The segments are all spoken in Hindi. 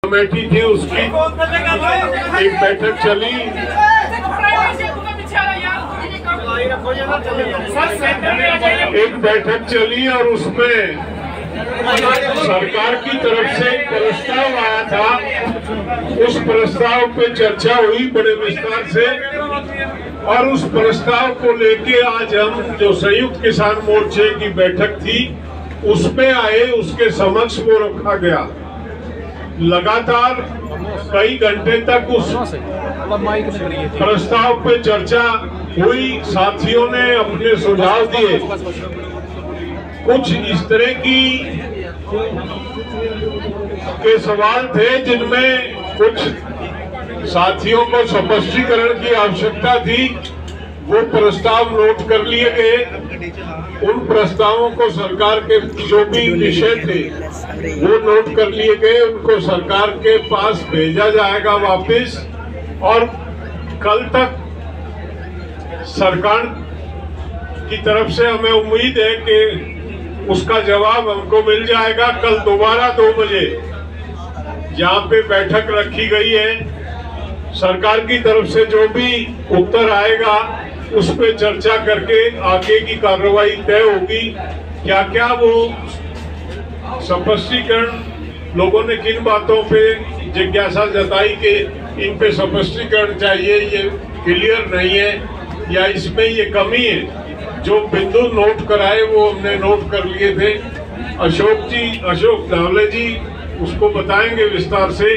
कमेटी थी उसकी एक बैठक चली। और उसमें सरकार की तरफ से एक प्रस्ताव आया था। उस प्रस्ताव पे चर्चा हुई बड़े विस्तार से और उस प्रस्ताव को लेके आज हम जो संयुक्त किसान मोर्चे की बैठक थी उसमें आए, उसके समक्ष वो रखा गया। लगातार कई घंटे तक उस प्रस्ताव पे चर्चा हुई। साथियों ने अपने सुझाव दिए। कुछ इस तरह के सवाल थे जिनमें कुछ साथियों को स्पष्टीकरण की आवश्यकता थी। वो प्रस्ताव नोट कर लिए गए। उन प्रस्तावों को सरकार के जो भी विषय थे वो नोट कर लिए गए। उनको सरकार के पास भेजा जाएगा वापस और कल तक सरकार की तरफ से हमें उम्मीद है कि उसका जवाब हमको मिल जाएगा। कल दोबारा 2 बजे जहाँ पे बैठक रखी गई है, सरकार की तरफ से जो भी उत्तर आएगा उस पे चर्चा करके आगे की कार्रवाई तय होगी। क्या क्या वो स्पष्टीकरण लोगों ने किन बातों पे जिज्ञासा जताई कि इन पे स्पष्टीकरण चाहिए, ये क्लियर नहीं है या इसमें ये कमी है, जो बिंदु नोट कराए वो हमने नोट कर लिए थे। अशोक धावले जी उसको बताएंगे विस्तार से।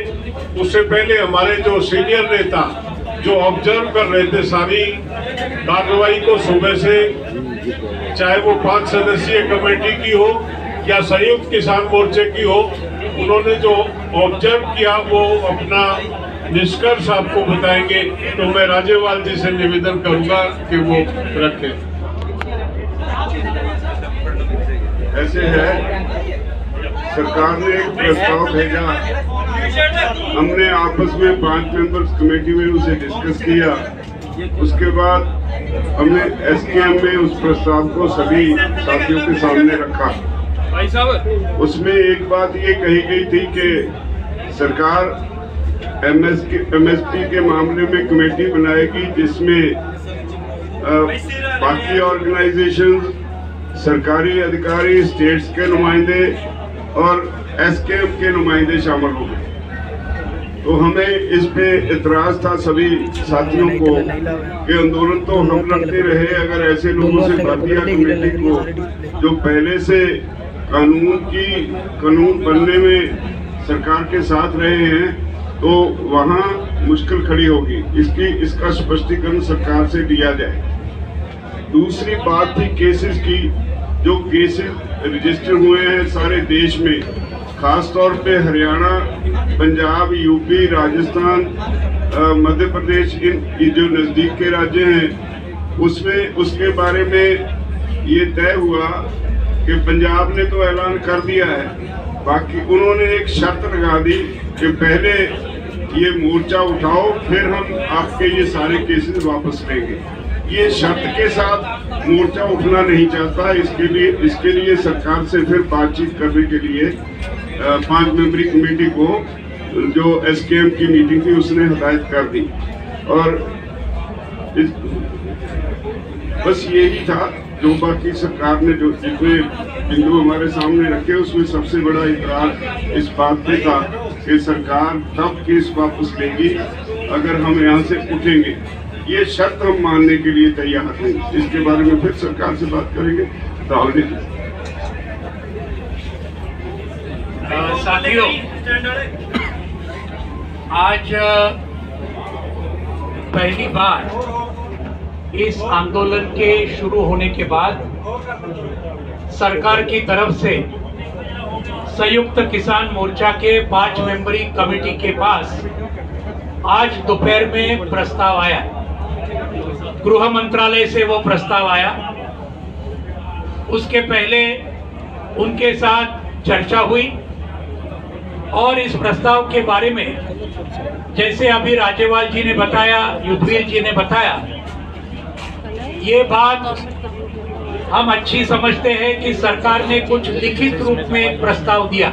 उससे पहले हमारे जो सीनियर नेता जो ऑब्जर्व कर रहे थे सारी कार्रवाई को सुबह से, चाहे वो 5 सदस्यीय कमेटी की हो या संयुक्त किसान मोर्चे की हो, उन्होंने जो ऑब्जर्व किया वो अपना निष्कर्ष आपको बताएंगे। तो मैं राज्यपाल जी से निवेदन करूंगा कि वो रखें। ऐसे है, सरकार ने एक प्रस्ताव भेजा। हमने आपस में 5 मेंबर्स कमेटी में उसे डिस्कस किया। उसके बाद हमने एसकेएम में उस प्रस्ताव को सभी साथियों के सामने रखा। उसमें एक बात ये कही गई थी कि सरकार एमएसपी के मामले में कमेटी बनाएगी जिसमें बाकी ऑर्गेनाइजेशन, सरकारी अधिकारी, स्टेट्स के नुमाइंदे और एसकेएम के नुमाइंदे शामिल हो गए। तो हमें इस पे इतराज था सभी साथियों को कि आंदोलन तो हम लड़ते रहे, अगर ऐसे लोगों से भाटिया कमेटी को जो पहले से कानून बनने में सरकार के साथ रहे हैं तो वहाँ मुश्किल खड़ी होगी। इसका स्पष्टीकरण सरकार से दिया जाए। दूसरी बात थी केसेस की। जो केसेस रजिस्टर हुए हैं सारे देश में, खास तौर पे हरियाणा, पंजाब, यूपी, राजस्थान, मध्य प्रदेश, इन जो नजदीक के राज्य हैं, उसमें उसके बारे में ये तय हुआ कि पंजाब ने तो ऐलान कर दिया है, बाकी उन्होंने एक शर्त लगा दी कि पहले ये मोर्चा उठाओ फिर हम आपके ये सारे केसेस वापस लेंगे। ये शर्त के साथ मोर्चा उठना नहीं चाहता। इसके लिए सरकार से फिर बातचीत करने के लिए 5 मेंबरी कमेटी को जो एसकेएम की मीटिंग थी उसने हदायत कर दी। और बस यही था जो बाकी सरकार ने जो जितने बिंदु हमारे सामने रखे उसमें सबसे बड़ा इतराज इस बात पे था कि सरकार तब केस वापस लेगी अगर हम यहाँ से उठेंगे। ये शर्त हम मानने के लिए तैयार हैं। इसके बारे में फिर सरकार से बात करेंगे। साथियों, आज पहली बार इस आंदोलन के शुरू होने के बाद सरकार की तरफ से संयुक्त किसान मोर्चा के 5 मेंबरी कमेटी के पास आज दोपहर में प्रस्ताव आया। गृह मंत्रालय से वो प्रस्ताव आया। उसके पहले उनके साथ चर्चा हुई और इस प्रस्ताव के बारे में जैसे अभी राज्यपाल जी ने बताया, युद्धवीर जी ने बताया, ये बात हम अच्छी समझते हैं कि सरकार ने कुछ लिखित रूप में प्रस्ताव दिया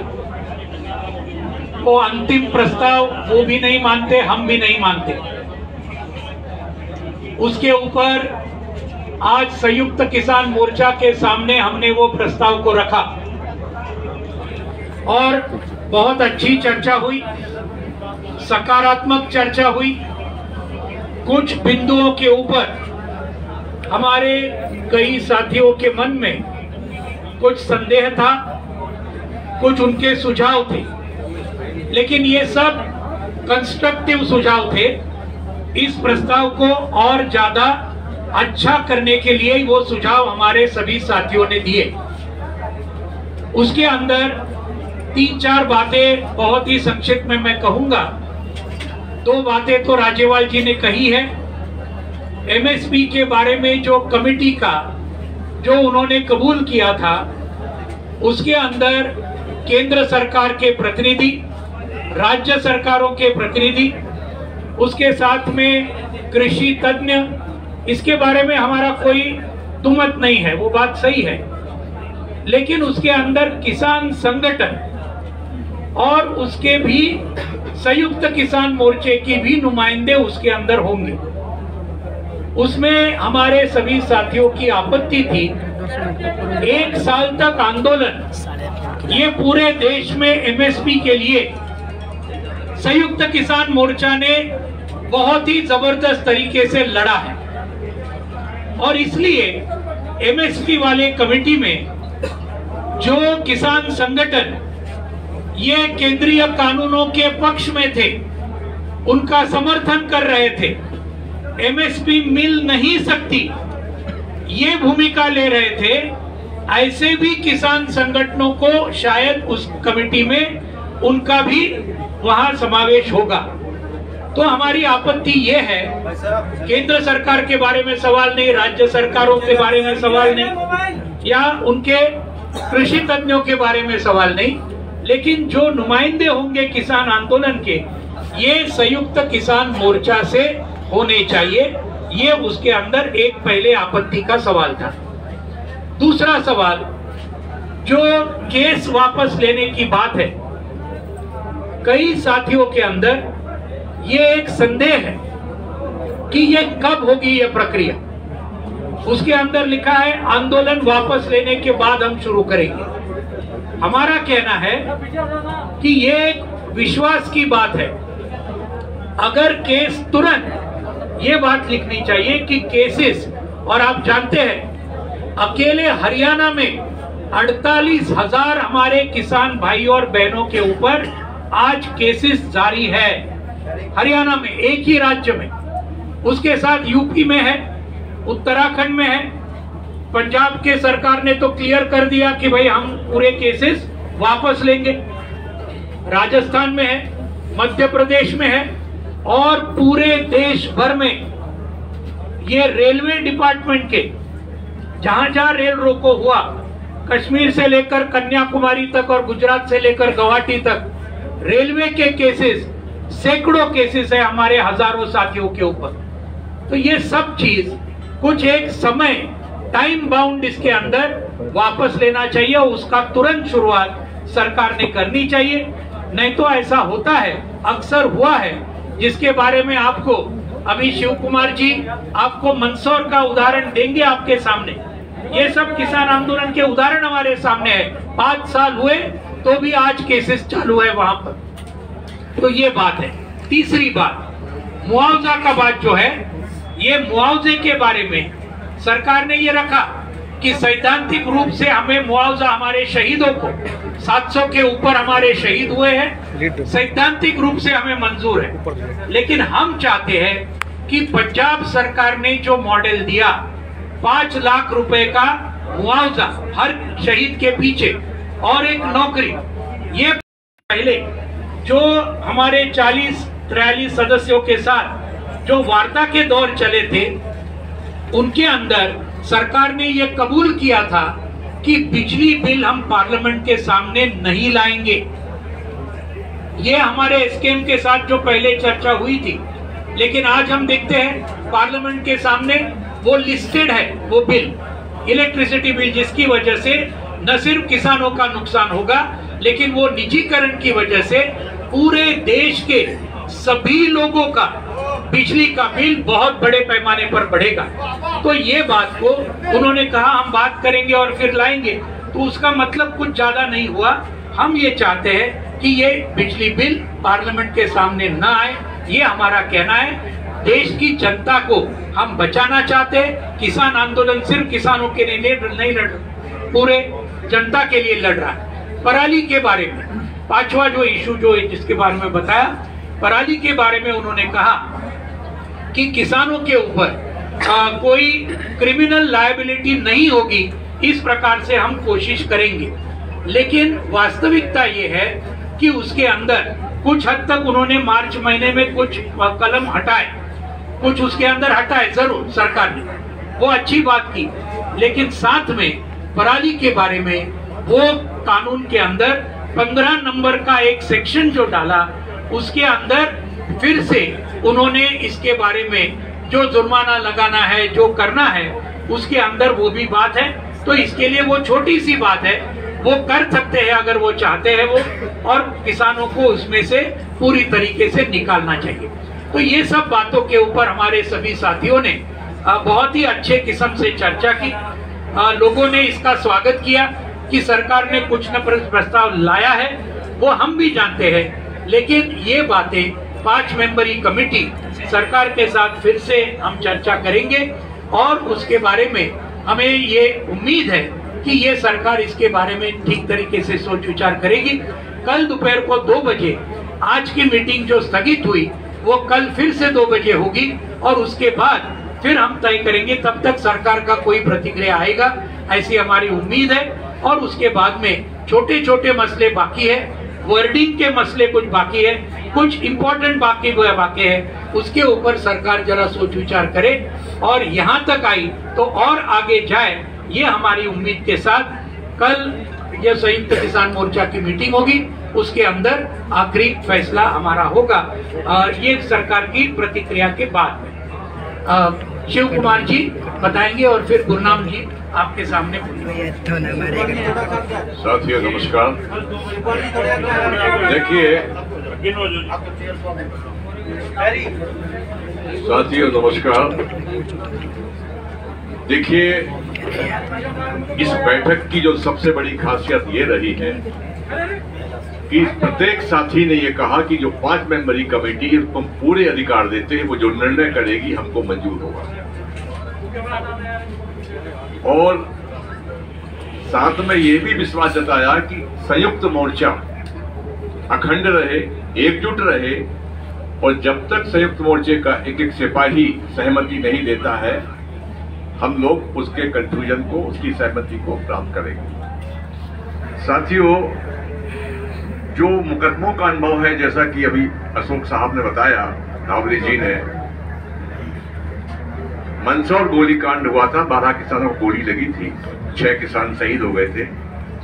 वो अंतिम प्रस्ताव वो भी नहीं मानते, हम भी नहीं मानते। उसके ऊपर आज संयुक्त किसान मोर्चा के सामने हमने वो प्रस्ताव को रखा और बहुत अच्छी चर्चा हुई, सकारात्मक चर्चा हुई। कुछ बिंदुओं के ऊपर हमारे कई साथियों के मन में कुछ संदेह था, कुछ उनके सुझाव थे, लेकिन ये सब कंस्ट्रक्टिव सुझाव थे। इस प्रस्ताव को और ज्यादा अच्छा करने के लिए वो सुझाव हमारे सभी साथियों ने दिए। उसके अंदर 3-4 बातें बहुत ही संक्षिप्त में मैं कहूंगा। 2 बातें तो राजेवाल जी ने कही है। एमएसपी के बारे में जो कमेटी का जो उन्होंने कबूल किया था, उसके अंदर केंद्र सरकार के प्रतिनिधि, राज्य सरकारों के प्रतिनिधि, उसके साथ में कृषि तज्ञ, इसके बारे में हमारा कोई दुमत नहीं है, वो बात सही है। लेकिन उसके अंदर किसान संगठन और उसके भी संयुक्त किसान मोर्चे की भी नुमाइंदे उसके अंदर होंगे। उसमें हमारे सभी साथियों की आपत्ति थी, 1 साल तक आंदोलन ये पूरे देश में एमएसपी के लिए संयुक्त किसान मोर्चा ने बहुत ही जबरदस्त तरीके से लड़ा है और इसलिए एमएसपी वाले कमेटी में जो किसान संगठन ये केंद्रीय कानूनों के पक्ष में थे, उनका समर्थन कर रहे थे, एमएसपी मिल नहीं सकती ये भूमिका ले रहे थे, ऐसे भी किसान संगठनों को शायद उस कमेटी में उनका भी वहां समावेश होगा। तो हमारी आपत्ति ये है, केंद्र सरकार के बारे में सवाल नहीं, राज्य सरकारों के बारे में सवाल नहीं, या उनके कृषि तज्ञों के बारे में सवाल नहीं, लेकिन जो नुमाइंदे होंगे किसान आंदोलन के, ये संयुक्त किसान मोर्चा से होने चाहिए। ये उसके अंदर एक पहले आपत्ति का सवाल था। दूसरा सवाल, जो केस वापस लेने की बात है, कई साथियों के अंदर ये एक संदेह है कि ये कब होगी ये प्रक्रिया। उसके अंदर लिखा है आंदोलन वापस लेने के बाद हम शुरू करेंगे। हमारा कहना है कि ये एक विश्वास की बात है। अगर केस तुरंत, ये बात लिखनी चाहिए कि केसेस, और आप जानते हैं अकेले हरियाणा में 48,000 हमारे किसान भाई और बहनों के ऊपर आज केसेस जारी है, हरियाणा में, एक ही राज्य में। उसके साथ यूपी में है, उत्तराखंड में है, पंजाब के सरकार ने तो क्लियर कर दिया कि भाई हम पूरे केसेस वापस लेंगे, राजस्थान में है, मध्य प्रदेश में है, और पूरे देश भर में ये रेलवे डिपार्टमेंट के जहां जहां रेल रोको हुआ, कश्मीर से लेकर कन्याकुमारी तक और गुजरात से लेकर गुवाहाटी तक, रेलवे के केसेस, सैकड़ों केसेस है हमारे हजारों साथियों के ऊपर। तो ये सब चीज कुछ एक समय, टाइम बाउंड इसके अंदर वापस लेना चाहिए, उसका तुरंत शुरुआत सरकार ने करनी चाहिए। नहीं तो ऐसा होता है, अक्सर हुआ है, जिसके बारे में आपको अभी शिव कुमार जी आपको मंदसौर का उदाहरण देंगे आपके सामने। ये सब किसान आंदोलन के उदाहरण हमारे सामने है। 5 साल हुए तो भी आज केसेस चालू है वहां पर। तो ये बात है। तीसरी बात, मुआवजा का बात जो है, ये मुआवजे के बारे में सरकार ने ये रखा कि सैद्धांतिक रूप से हमें मुआवजा, हमारे शहीदों को 700 के ऊपर हमारे शहीद हुए हैं, सैद्धांतिक रूप से हमें मंजूर है। लेकिन हम चाहते हैं कि पंजाब सरकार ने जो मॉडल दिया, 5 लाख रुपए का मुआवजा हर शहीद के पीछे और एक नौकरी, ये पहले जो हमारे 40-43 सदस्यों के साथ जो वार्ता के दौर चले थे, उनके अंदर सरकार ने यह कबूल किया था कि बिजली बिल हम पार्लियामेंट के सामने नहीं लाएंगे। ये हमारे स्कीम के साथ जो पहले चर्चा हुई थी, लेकिन आज हम देखते हैं पार्लियामेंट के सामने वो लिस्टेड है, वो बिल, इलेक्ट्रिसिटी बिल, जिसकी वजह से न सिर्फ किसानों का नुकसान होगा, लेकिन वो निजीकरण की वजह से पूरे देश के सभी लोगों का बिजली का बिल बहुत बड़े पैमाने पर बढ़ेगा। तो ये बात को उन्होंने कहा हम बात करेंगे और फिर लाएंगे, तो उसका मतलब कुछ ज्यादा नहीं हुआ। हम ये चाहते हैं कि ये बिजली बिल पार्लियामेंट के सामने न आए, ये हमारा कहना है। देश की जनता को हम बचाना चाहते हैं। किसान आंदोलन सिर्फ किसानों के लिए नहीं लड़ रहा, पूरे जनता के लिए लड़ रहा है। पराली के बारे में पांचवा जो इशू जो जिसके बारे में बताया, पराली के बारे में उन्होंने कहा कि किसानों के ऊपर कोई क्रिमिनल लायबिलिटी नहीं होगी, इस प्रकार से हम कोशिश करेंगे। लेकिन वास्तविकता ये है कि उसके अंदर कुछ हद तक उन्होंने मार्च महीने में कुछ कलम हटाए, कुछ उसके अंदर हटाए जरूर सरकार ने, वो अच्छी बात की। लेकिन साथ में पराली के बारे में वो कानून के अंदर 15 नंबर का एक सेक्शन जो डाला, उसके अंदर फिर से उन्होंने इसके बारे में जो जुर्माना लगाना है, जो करना है, उसके अंदर वो भी बात है। तो इसके लिए वो छोटी सी बात है, वो कर सकते हैं अगर वो चाहते हैं वो, और किसानों को उसमें से पूरी तरीके से निकालना चाहिए। तो ये सब बातों के ऊपर हमारे सभी साथियों ने बहुत ही अच्छे किस्म से चर्चा की। लोगों ने इसका स्वागत किया कि सरकार ने कुछ न प्रस्ताव लाया है, वो हम भी जानते हैं। लेकिन ये बातें 5 मेंबरी कमेटी सरकार के साथ फिर से हम चर्चा करेंगे और उसके बारे में हमें ये उम्मीद है कि ये सरकार इसके बारे में ठीक तरीके से सोच विचार करेगी। कल दोपहर को 2 बजे आज की मीटिंग जो स्थगित हुई वो कल फिर से 2 बजे होगी और उसके बाद फिर हम तय करेंगे। तब तक सरकार का कोई प्रतिक्रिया आएगा ऐसी हमारी उम्मीद है। और उसके बाद में छोटे छोटे मसले बाकी है, वर्डिंग के मसले कुछ बाकी है, कुछ इंपॉर्टेंट बाकी है, उसके ऊपर सरकार जरा सोच विचार करे और यहाँ तक आई तो और आगे जाए, ये हमारी उम्मीद के साथ कल ये संयुक्त किसान मोर्चा की मीटिंग होगी, उसके अंदर आखिरी फैसला हमारा होगा ये सरकार की प्रतिक्रिया के बाद में। शिव कुमार जी बताएंगे और फिर गुरनाम जी आपके सामने। साथियों नमस्कार। देखिए साथियों नमस्कार। देखिए इस बैठक की जो सबसे बड़ी खासियत ये रही है कि प्रत्येक साथी ने ये कहा कि जो 5 मेंबरी कमेटी है उसको हम पूरे अधिकार देते हैं, वो जो निर्णय करेगी हमको मंजूर होगा। और साथ में ये भी विश्वास जताया कि संयुक्त मोर्चा अखंड रहे, एकजुट रहे और जब तक संयुक्त मोर्चे का एक एक सिपाही सहमति नहीं देता है हम लोग उसके कंक्लूजन को, उसकी सहमति को प्राप्त करेंगे। साथियों जो मुकदमों का अनुभव है, जैसा कि अभी अशोक साहब ने बताया, नावली जी ने, मंदसौर गोलीकांड हुआ था, 12 किसानों को गोली लगी थी, 6 किसान शहीद हो गए थे।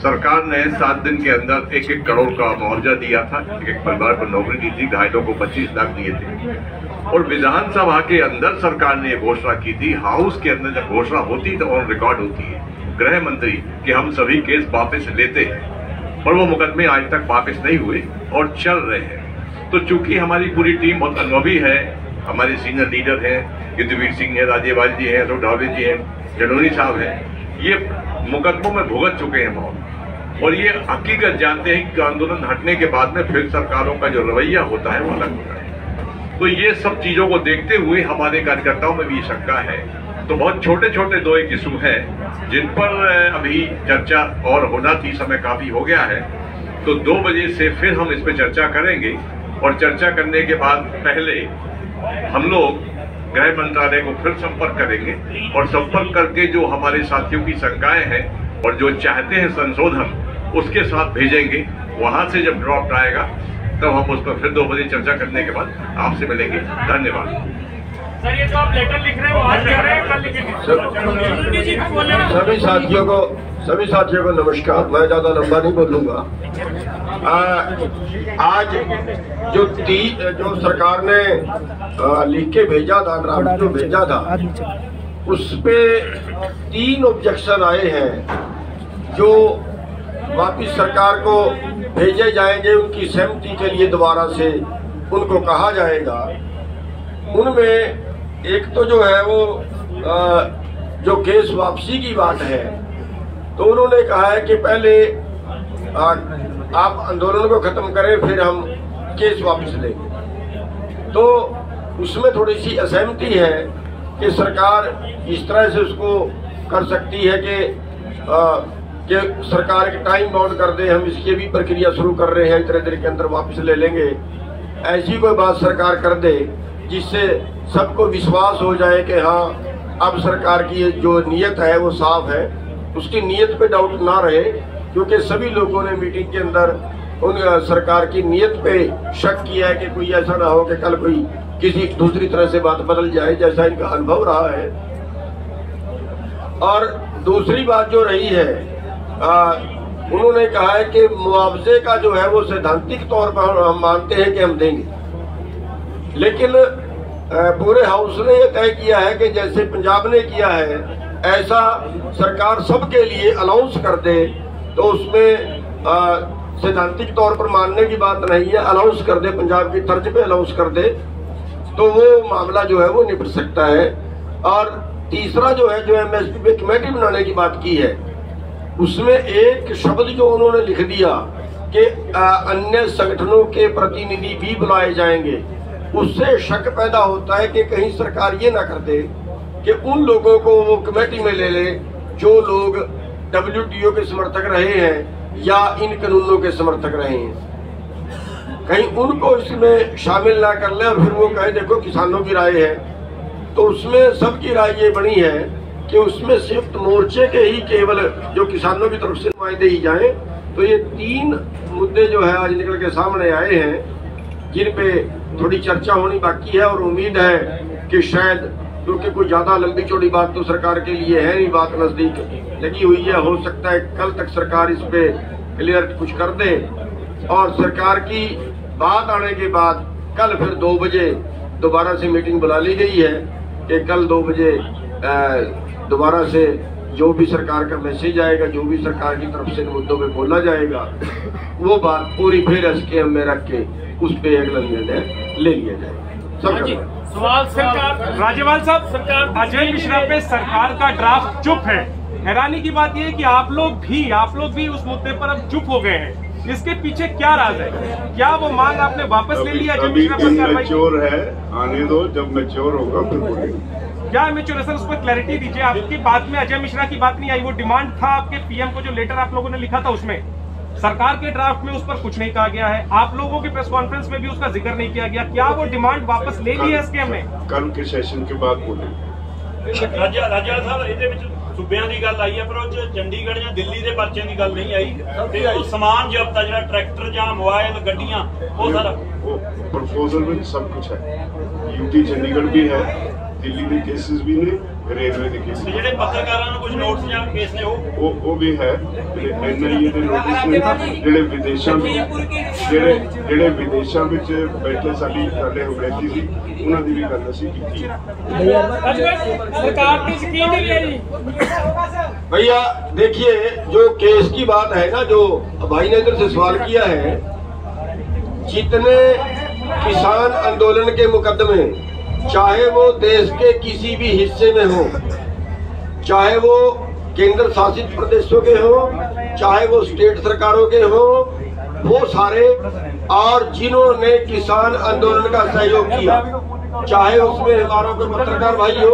सरकार ने 7 दिन के अंदर 1-1 करोड़ का मुआवजा दिया था, एक परिवार को नौकरी दी थी, घायलों को 25 लाख दिए थे। और विधानसभा के अंदर सरकार ने घोषणा की थी, हाउस के अंदर जब घोषणा होती तो ऑन रिकॉर्ड होती है गृह मंत्री कि हम सभी केस वापस लेते हैं, और वो मुकदमे आज तक वापस नहीं हुए और चल रहे हैं। तो चूंकि हमारी पूरी टीम बहुत अनुभवी है, हमारे सीनियर लीडर हैं, युद्धवीर सिंह है, राज्यपाल जी हैं, ढाबे जी हैं, जडोनी साहब हैं, ये मुकदमों में भुगत चुके हैं बहुत, और ये हकीकत जानते हैं कि आंदोलन हटने के बाद में फिर सरकारों का जो रवैया होता है वो अलग होता है। तो ये सब चीजों को देखते हुए हमारे कार्यकर्ताओं में भी शंका है। तो बहुत छोटे छोटे 2-1 इशू है जिन पर अभी चर्चा और होना थी, समय काफी हो गया है। तो 2 बजे से फिर हम इस पर चर्चा करेंगे और चर्चा करने के बाद पहले हम लोग गृह मंत्रालय को फिर संपर्क करेंगे और संपर्क करके जो हमारे साथियों की शंकाएं हैं और जो चाहते हैं संशोधन उसके साथ भेजेंगे। वहां से जब ड्राफ्ट आएगा तब हम उस पर फिर 2 बजे चर्चा करने के बाद आपसे मिलेंगे। धन्यवाद। सर ये तो आप लेटर लिख रहे हैं, वो आज कर रहे हैं, कल लिखेंगे। सभी साथियों को नमस्कार। मैं ज्यादा लंबा नहीं बोलूंगा। आज जो सरकार ने लिख के भेजा था, ड्राफ्ट जो भेजा था, उस पे 3 ऑब्जेक्शन आए हैं जो वापिस सरकार को भेजे जाएंगे, उनकी सहमति के लिए दोबारा से उनको कहा जाएगा। उनमें एक तो जो है वो जो केस वापसी की बात है, तो उन्होंने कहा है कि पहले आप आंदोलन को खत्म करें, फिर हम केस वापस लेंगे। तो उसमें थोड़ी सी असहमति है कि सरकार इस तरह से उसको कर सकती है कि सरकार के टाइम बाउंड कर दे, हम इसकी भी प्रक्रिया शुरू कर रहे हैं, इतने देर के अंदर वापस ले लेंगे, ऐसी कोई बात सरकार कर दे जिससे सबको विश्वास हो जाए कि हाँ अब सरकार की जो नीयत है वो साफ है, उसकी नीयत पे डाउट ना रहे। क्योंकि सभी लोगों ने मीटिंग के अंदर उन सरकार की नीयत पे शक किया है कि कोई ऐसा ना हो कि कल कोई किसी दूसरी तरह से बात बदल जाए, जैसा इनका अनुभव रहा है। और दूसरी बात जो रही है, उन्होंने कहा है कि मुआवजे का जो है वो सैद्धांतिक तौर पर हम मानते हैं कि हम देंगे, लेकिन पूरे हाउस ने यह तय किया है कि जैसे पंजाब ने किया है ऐसा सरकार सबके लिए अलाउंस कर दे, तो उसमें सैद्धांतिक तौर पर मानने की बात नहीं है, अलाउंस कर दे, पंजाब की तर्ज पे अलाउंस कर दे, तो वो मामला जो है वो निपट सकता है। और तीसरा जो है, जो एमएसपी पे कमेटी बनाने की बात की है, उसमें एक शब्द जो उन्होंने लिख दिया कि अन्य संगठनों के प्रतिनिधि भी बुलाए जाएंगे, उससे शक पैदा होता है कि कहीं सरकार ये ना कर दे कि उन लोगों को वो कमेटी में ले ले जो लोग WTO के समर्थक रहे हैं या इन कानूनों के समर्थक रहे हैं, कहीं उनको इसमें शामिल ना कर ले और फिर वो कहे देखो किसानों की राय है। तो उसमें सबकी राय ये बनी है कि उसमें सिर्फ मोर्चे के ही केवल जो किसानों की तरफ से नुमाइंदे ही जाएं। तो ये 3 मुद्दे जो है आज निकल के सामने आए हैं, जिन पे थोड़ी चर्चा होनी बाकी है, और उम्मीद है कि शायद, क्योंकि कोई ज्यादा लंबी चौड़ी बात तो सरकार के लिए है नहीं, बात नजदीक लगी हुई है, हो सकता है कल तक सरकार इस पे क्लियर कुछ कर दे। और सरकार की बात आने के बाद कल फिर 2 बजे दोबारा से मीटिंग बुला ली गई है कि कल 2 बजे दोबारा से जो भी सरकार का मैसेज आएगा, जो भी सरकार की तरफ से मुद्दों पे बोला जाएगा, वो बात पूरी फिर SKM में रख के उस पे अगला निर्णय ले लिया जाएगा। सवाल सरकार, राज्यपाल साहब, सरकार अजय मिश्रा पे सरकार का ड्राफ्ट चुप है। हैरानी की बात यह है कि आप लोग भी उस मुद्दे पर अब चुप हो गए हैं। इसके पीछे क्या राज है? क्या वो मांग आपने वापस ले लिया? अजय मिश्रा पर कार्रवाई मैच्योर है, आने दो, जब मैच्योर होगा फिर बोलेंगे। क्या मैच्योर है सर, उस पर क्लैरिटी दीजिए। आपकी बात में अजय मिश्रा की बात नहीं आई, वो डिमांड था आपके PM को, जो लेटर आप लोगों ने लिखा था उसमें सरकार के ड्राफ्ट में उस पर कुछ नहीं कहा गया है, आप लोगों की प्रेस कॉन्फ्रेंस में भी उसका जिक्र नहीं किया गया। क्या वो डिमांड वापस ले ली है SKM ने? कल के सेशन के बाद बोलेंगे। ਰਾਜਾ ਸਾਹਿਬ ਇਹਦੇ ਵਿੱਚ ਸੂਬਿਆਂ ਦੀ ਗੱਲ ਆਈ ਹੈ, ਪਰ ਉਹ ਚ ਚੰਡੀਗੜ੍ਹ ਜਾਂ ਦਿੱਲੀ ਦੇ ਪਰਚਿਆਂ ਦੀ ਗੱਲ ਨਹੀਂ ਆਈ, ਤੇ ਉਹ ਸਮਾਨ ਜ਼ਬਤ ਆ ਜਿਹੜਾ ਟਰੈਕਟਰ ਜਾਂ ਮੋਬਾਈਲ ਗੱਡੀਆਂ ਉਹ ਸਾਰਾ प्रपोजल में सब कुछ है। UT चंडीगढ़ भी है, दिल्ली के केसेस भी ने, रेलवे के केसेस ਜਿਹੜੇ ਪੱਤਰਕਾਰਾਂ ਨੂੰ ਕੁਝ ਨੋਟਿਸ ਜਾਂ ਕੇਸ ਨੇ ਉਹ ਵੀ ਹੈ। NIA ਦੇ ਨੋਟਿਸ ਨੇ ਜਿਹੜੇ ਵਿਦੇਸ਼ਾਂ ਵਿੱਚ ਬੈਠੇ ਸਾਡੇ ਹਮੈਤੀ ਸੀ, ਉਹਨਾਂ ਦੀ ਵੀ ਗੱਲ ਅਸੀਂ ਕੀਤੀ ਹੈ। सरकार की स्कीम है जी। भैया देखिए, जो केस की बात है ना, जो भाई ने इधर से सवाल किया है, जितने किसान आंदोलन के मुकदमे, चाहे वो देश के किसी भी हिस्से में हो, चाहे वो केंद्र शासित प्रदेशों के हो, चाहे वो स्टेट सरकारों के हो, वो सारे, और जिन्होंने किसान आंदोलन का सहयोग किया, चाहे उसमें हमारा कोई पत्रकार भाई हो,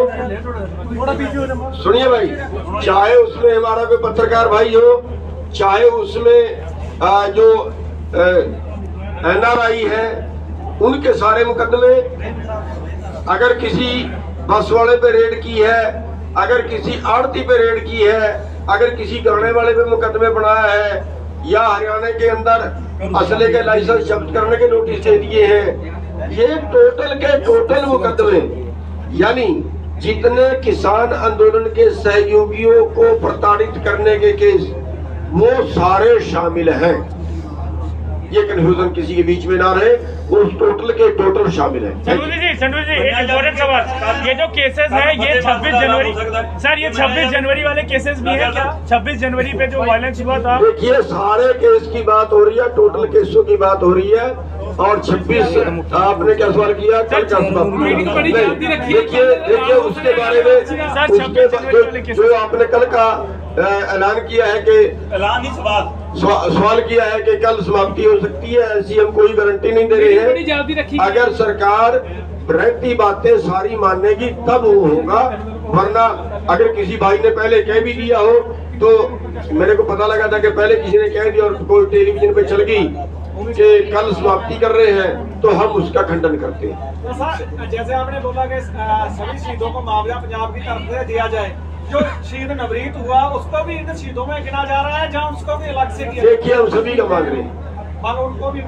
सुनिए भाई, चाहे उसमें हमारा कोई पत्रकार भाई हो, चाहे उसमें जो NRI है, उनके सारे मुकदमे, अगर किसी बस वाले पे रेड की है, अगर किसी आड़ती पे रेड की है, अगर किसी गन्ने वाले पे मुकदमे बनाया है, या हरियाणा के अंदर असले के लाइसेंस जब्त करने के नोटिस दे दिए हैं, ये टोटल के टोटल मुकदमे, यानी जितने किसान आंदोलन के सहयोगियों को प्रताड़ित करने के केस, वो सारे शामिल हैं। ये कन्फ्यूजन किसी के बीच में ना रहे, वो टोटल के टोटल शामिल है। संडू जी एक इम्पोर्टेंट सवाल, ये जो केसेस है ये 26 जनवरी सर, ये 26 जनवरी वाले केसेस भी है क्या? 26 जनवरी पे जो वायलेंस हुआ था, देखिए सारे केस की बात हो रही है, टोटल केसों की बात हो रही है। और 26 आपने क्या सवाल किया? कल का देखिए उसके बारे में जो आपने कल का ऐलान किया है कि ऐलान ही सवाल किया है कि कल समाप्ति हो सकती है, ऐसी हम कोई गारंटी नहीं दे रहे हैं। अगर सरकार रहती बातें सारी मानेगी तब वो होगा, वरना अगर किसी भाई ने पहले कह भी दिया हो, तो मेरे को पता लगा था कि पहले किसी ने कह दिया और कोई टेलीविजन पे चल गई कि कल समाप्ति कर रहे हैं, तो हम उसका खंडन करते हैं। तो सर जैसे आपने बोला कि सभी शहीदों को मुआवजा पंजाब की तरफ से दिया जाए, जो शहीद नवरीत हुआ उसको भी इन शहीदों में गिना जा रहा है, जहाँ उसको भी अलग से दिया? देखिए हम सभी का मांग रहे हैं, उनको भी।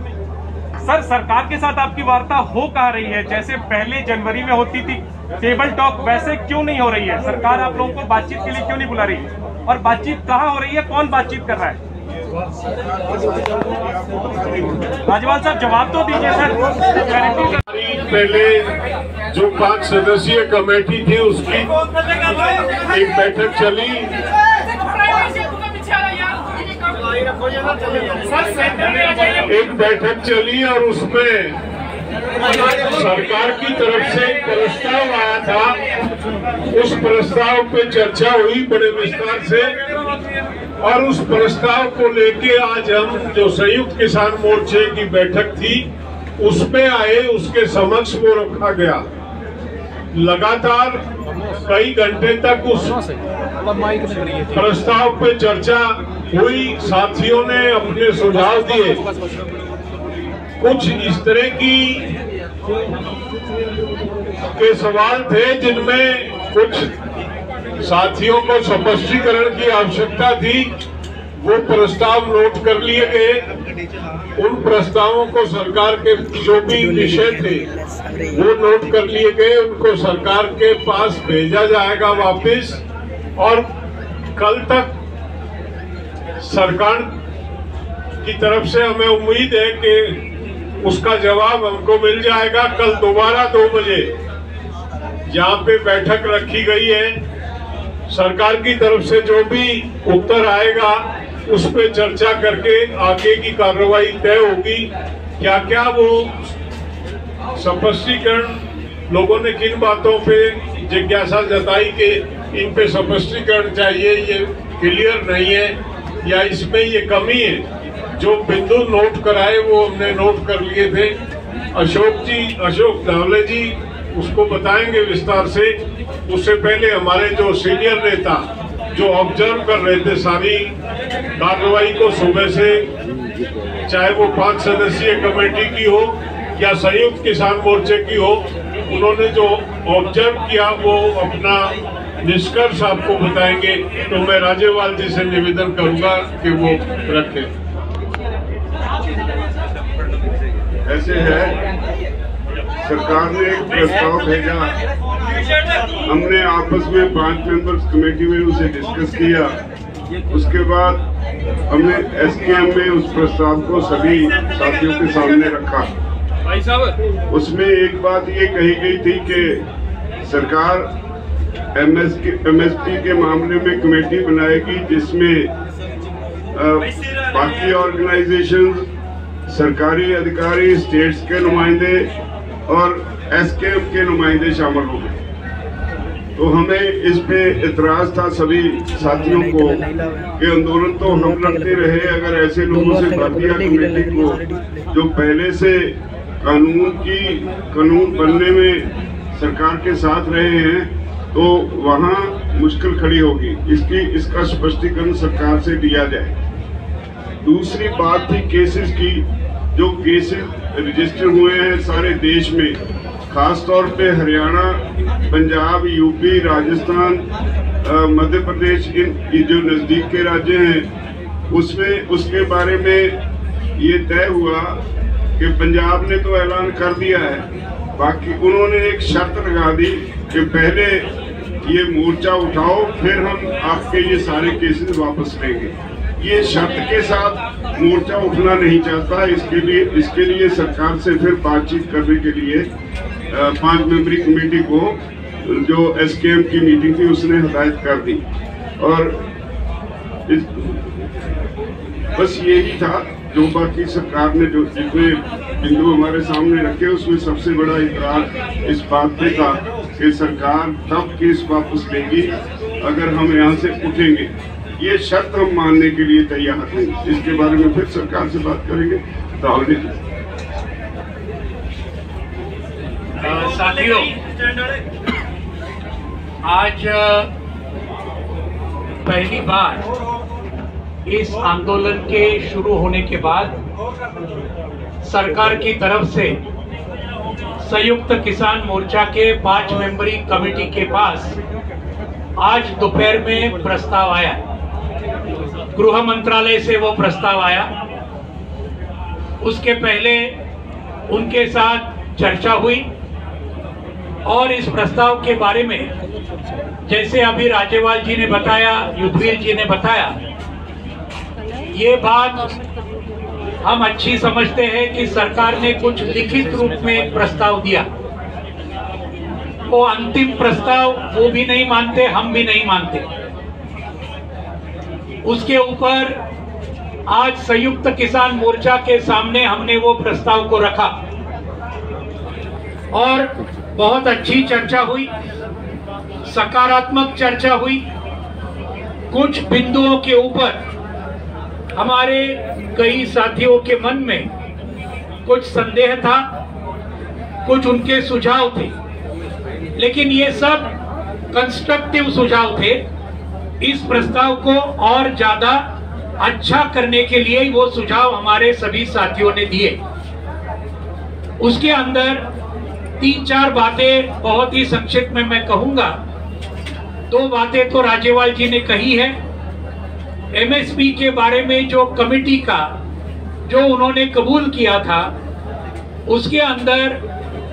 सर सरकार के साथ आपकी वार्ता हो कहाँ रही है? जैसे पहले जनवरी में होती थी टेबल टॉक, वैसे क्यों नहीं हो रही है? सरकार आप लोगों को बातचीत के लिए क्यों नहीं बुला रही है? और बातचीत कहाँ हो रही है, कौन बातचीत कर रहा है? राज्यपाल साहब जवाब तो दीजिए सर। पहले जो 5 सदस्यीय कमेटी थी उसकी एक बैठक चली, और उसमें सरकार की तरफ से एक प्रस्ताव आया था। उस प्रस्ताव पे चर्चा हुई बड़े विस्तार से, और उस प्रस्ताव को लेके आज हम जो संयुक्त किसान मोर्चे की बैठक थी उसमें आए, उसके समक्ष वो रखा गया। लगातार कई घंटे तक उस प्रस्ताव पे चर्चा हुई, साथियों ने अपने सुझाव दिए। कुछ इस तरह के सवाल थे जिनमें कुछ साथियों को स्पष्टीकरण की आवश्यकता थी, वो प्रस्ताव नोट कर लिए गए। उन प्रस्तावों को सरकार के जो भी विषय थे वो नोट कर लिए गए, उनको सरकार के पास भेजा जाएगा वापस, और कल तक सरकार की तरफ से हमें उम्मीद है कि उसका जवाब हमको मिल जाएगा। कल दोबारा 2 बजे यहाँ पे बैठक रखी गई है। सरकार की तरफ से जो भी उत्तर आएगा उस पे चर्चा करके आगे की कार्रवाई तय होगी। क्या क्या वो स्पष्टीकरण लोगों ने किन बातों पे जिज्ञासा जताई कि इन पे स्पष्टीकरण चाहिए, ये क्लियर नहीं है या इसमें ये कमी है, जो बिंदु नोट कराए वो हमने नोट कर लिए थे। अशोक धावले जी उसको बताएंगे विस्तार से। उससे पहले हमारे जो सीनियर नेता जो ऑब्जर्व कर रहे थे सारी कार्रवाई को सुबह से, चाहे वो 5 सदस्यीय कमेटी की हो या संयुक्त किसान मोर्चे की हो, उन्होंने जो ऑब्जर्व किया वो अपना निष्कर्ष आपको बताएंगे। तो मैं राज्यपाल जी से निवेदन करूंगा कि वो रखें। ऐसे है, सरकार ने एक प्रस्ताव भेजा, हमने आपस में 5 मेंबर्स कमेटी में उसे डिस्कस किया। उसके बाद हमने एसकेएम में उस प्रस्ताव को सभी साथियों के सामने रखा। उसमें एक बात ये कही गई थी कि सरकार एमएसपी के मामले में कमेटी बनाएगी जिसमें बाकी ऑर्गेनाइजेशन, सरकारी अधिकारी, स्टेट्स के नुमाइंदे और एसकेएम के नुमाइंदे शामिल होंगे। तो हमें इस पे इतराज था सभी साथियों को कि आंदोलन तो हम लड़ते रहे, अगर ऐसे लोगों से भारतीय कमेटी को जो पहले से कानून बनने में सरकार के साथ रहे हैं, तो वहाँ मुश्किल खड़ी होगी। इसका स्पष्टीकरण सरकार से दिया जाए। दूसरी बात थी केसेस की, जो केसेस रजिस्टर हुए हैं सारे देश में, खास तौर पे हरियाणा, पंजाब, यूपी, राजस्थान, मध्य प्रदेश, इन जो नजदीक के राज्य हैं, उसमें उसके बारे में ये तय हुआ कि पंजाब ने तो ऐलान कर दिया है, बाकी उन्होंने एक शर्त लगा दी कि पहले ये मोर्चा उठाओ, फिर हम आपके ये सारे केसेस वापस लेंगे। ये शर्त के साथ मोर्चा उठना नहीं चाहता। इसके लिए सरकार से फिर बातचीत करने के लिए 5 मेंबरी कमेटी को जो एसकेएम की मीटिंग थी उसने हदायत कर दी। और बस यही था जो बाकी सरकार ने जो जितने बिंदु हमारे सामने रखे उसमें सबसे बड़ा इतराज इस बात पे था कि सरकार तब केस वापस लेगी अगर हम यहाँ से उठेंगे। ये शर्त हम मानने के लिए तैयार हैं। इसके बारे में फिर सरकार से बात करेंगे। राहुल जी साथियों, आज पहली बार इस आंदोलन के शुरू होने के बाद सरकार की तरफ से संयुक्त किसान मोर्चा के 5 मेंबरी कमेटी के पास आज दोपहर में प्रस्ताव आया। गृह मंत्रालय से वो प्रस्ताव आया। उसके पहले उनके साथ चर्चा हुई और इस प्रस्ताव के बारे में जैसे अभी राजेवाल जी ने बताया, युद्धवीर जी ने बताया, ये बात हम अच्छी समझते हैं कि सरकार ने कुछ लिखित रूप में एक प्रस्ताव दिया। वो अंतिम प्रस्ताव वो भी नहीं मानते, हम भी नहीं मानते। उसके ऊपर आज संयुक्त किसान मोर्चा के सामने हमने वो प्रस्ताव को रखा और बहुत अच्छी चर्चा हुई, सकारात्मक चर्चा हुई। कुछ बिंदुओं के ऊपर हमारे कई साथियों के मन में कुछ संदेह था, कुछ उनके सुझाव थे, लेकिन ये सब कंस्ट्रक्टिव सुझाव थे। इस प्रस्ताव को और ज्यादा अच्छा करने के लिए वो सुझाव हमारे सभी साथियों ने दिए। उसके अंदर 3-4 बातें बहुत ही संक्षिप्त में मैं कहूंगा। 2 बातें तो राजेवाल जी ने कही है। एमएसपी के बारे में जो कमेटी का जो उन्होंने कबूल किया था, उसके अंदर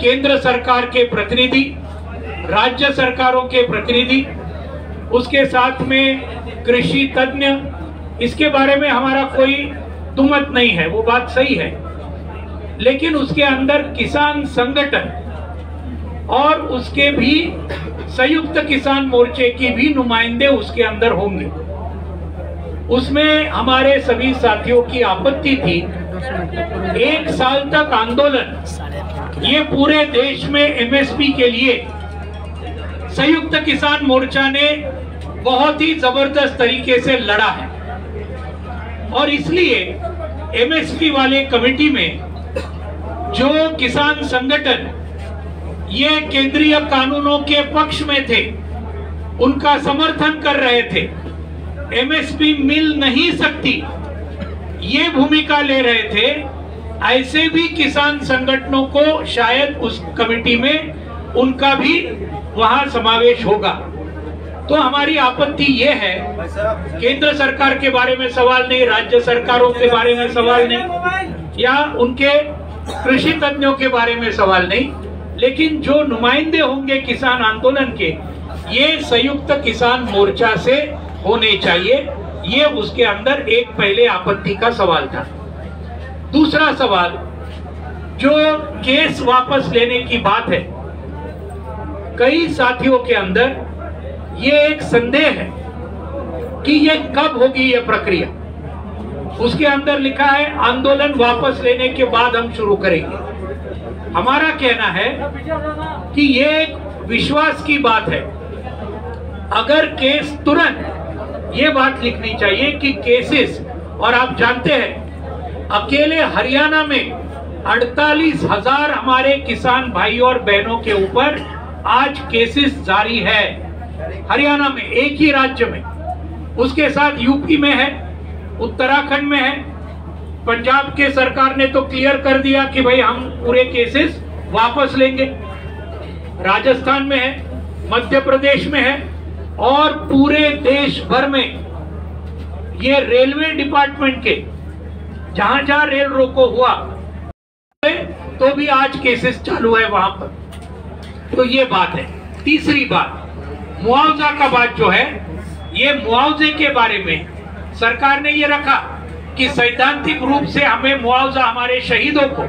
केंद्र सरकार के प्रतिनिधि, राज्य सरकारों के प्रतिनिधि, उसके साथ में कृषि तज्ञ, इसके बारे में हमारा कोई दुमत नहीं है, वो बात सही है। लेकिन उसके अंदर किसान संगठन और उसके भी संयुक्त किसान मोर्चे की भी नुमाइंदे उसके अंदर होंगे। उसमें हमारे सभी साथियों की आपत्ति थी, 1 साल तक आंदोलन ये पूरे देश में एमएसपी के लिए संयुक्त किसान मोर्चा ने बहुत ही जबरदस्त तरीके से लड़ा है और इसलिए एमएसपी वाले कमेटी में जो किसान संगठन ये केंद्रीय कानूनों के पक्ष में थे, उनका समर्थन कर रहे थे, एमएसपी मिल नहीं सकती, ये भूमिका ले रहे थे, ऐसे भी किसान संगठनों को शायद उस कमेटी में उनका भी वहां समावेश होगा। तो हमारी आपत्ति ये है, केंद्र सरकार के बारे में सवाल नहीं, राज्य सरकारों के बारे में सवाल नहीं, या उनके कृषि तज्ञों के बारे में सवाल नहीं, लेकिन जो नुमाइंदे होंगे किसान आंदोलन के, ये संयुक्त किसान मोर्चा से होने चाहिए। ये उसके अंदर एक पहले आपत्ति का सवाल था। दूसरा सवाल, जो केस वापस लेने की बात है, कई साथियों के अंदर ये एक संदेह है कि ये कब होगी ये प्रक्रिया। उसके अंदर लिखा है आंदोलन वापस लेने के बाद हम शुरू करेंगे। हमारा कहना है कि ये एक विश्वास की बात है। अगर केस तुरंत, ये बात लिखनी चाहिए कि केसेस, और आप जानते हैं अकेले हरियाणा में 48,000 हमारे किसान भाई और बहनों के ऊपर आज केसेस जारी है, हरियाणा में, एक ही राज्य में। उसके साथ यूपी में है, उत्तराखंड में है, पंजाब के सरकार ने तो क्लियर कर दिया कि भाई हम पूरे केसेस वापस लेंगे, राजस्थान में है, मध्य प्रदेश में है, और पूरे देश भर में ये रेलवे डिपार्टमेंट के जहां जहां रेल रोको हुआ तो भी आज केसेस चालू है वहां पर। तो ये बात है। तीसरी बात, मुआवजा का बात जो है, ये मुआवजे के बारे में सरकार ने ये रखा कि सैद्धांतिक रूप से हमें मुआवजा हमारे शहीदों को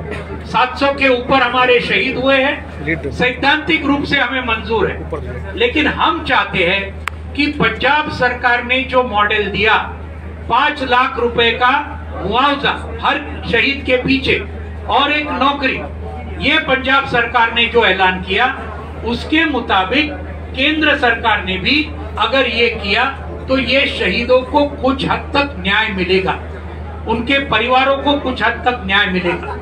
700 के ऊपर हमारे शहीद हुए हैं, सैद्धांतिक रूप से हमें मंजूर है। लेकिन हम चाहते हैं कि पंजाब सरकार ने जो मॉडल दिया 5 लाख रुपए का मुआवजा हर शहीद के पीछे और एक नौकरी, ये पंजाब सरकार ने जो ऐलान किया उसके मुताबिक केंद्र सरकार ने भी अगर ये किया तो ये शहीदों को कुछ हद तक न्याय मिलेगा, उनके परिवारों को कुछ हद तक न्याय मिलेगा,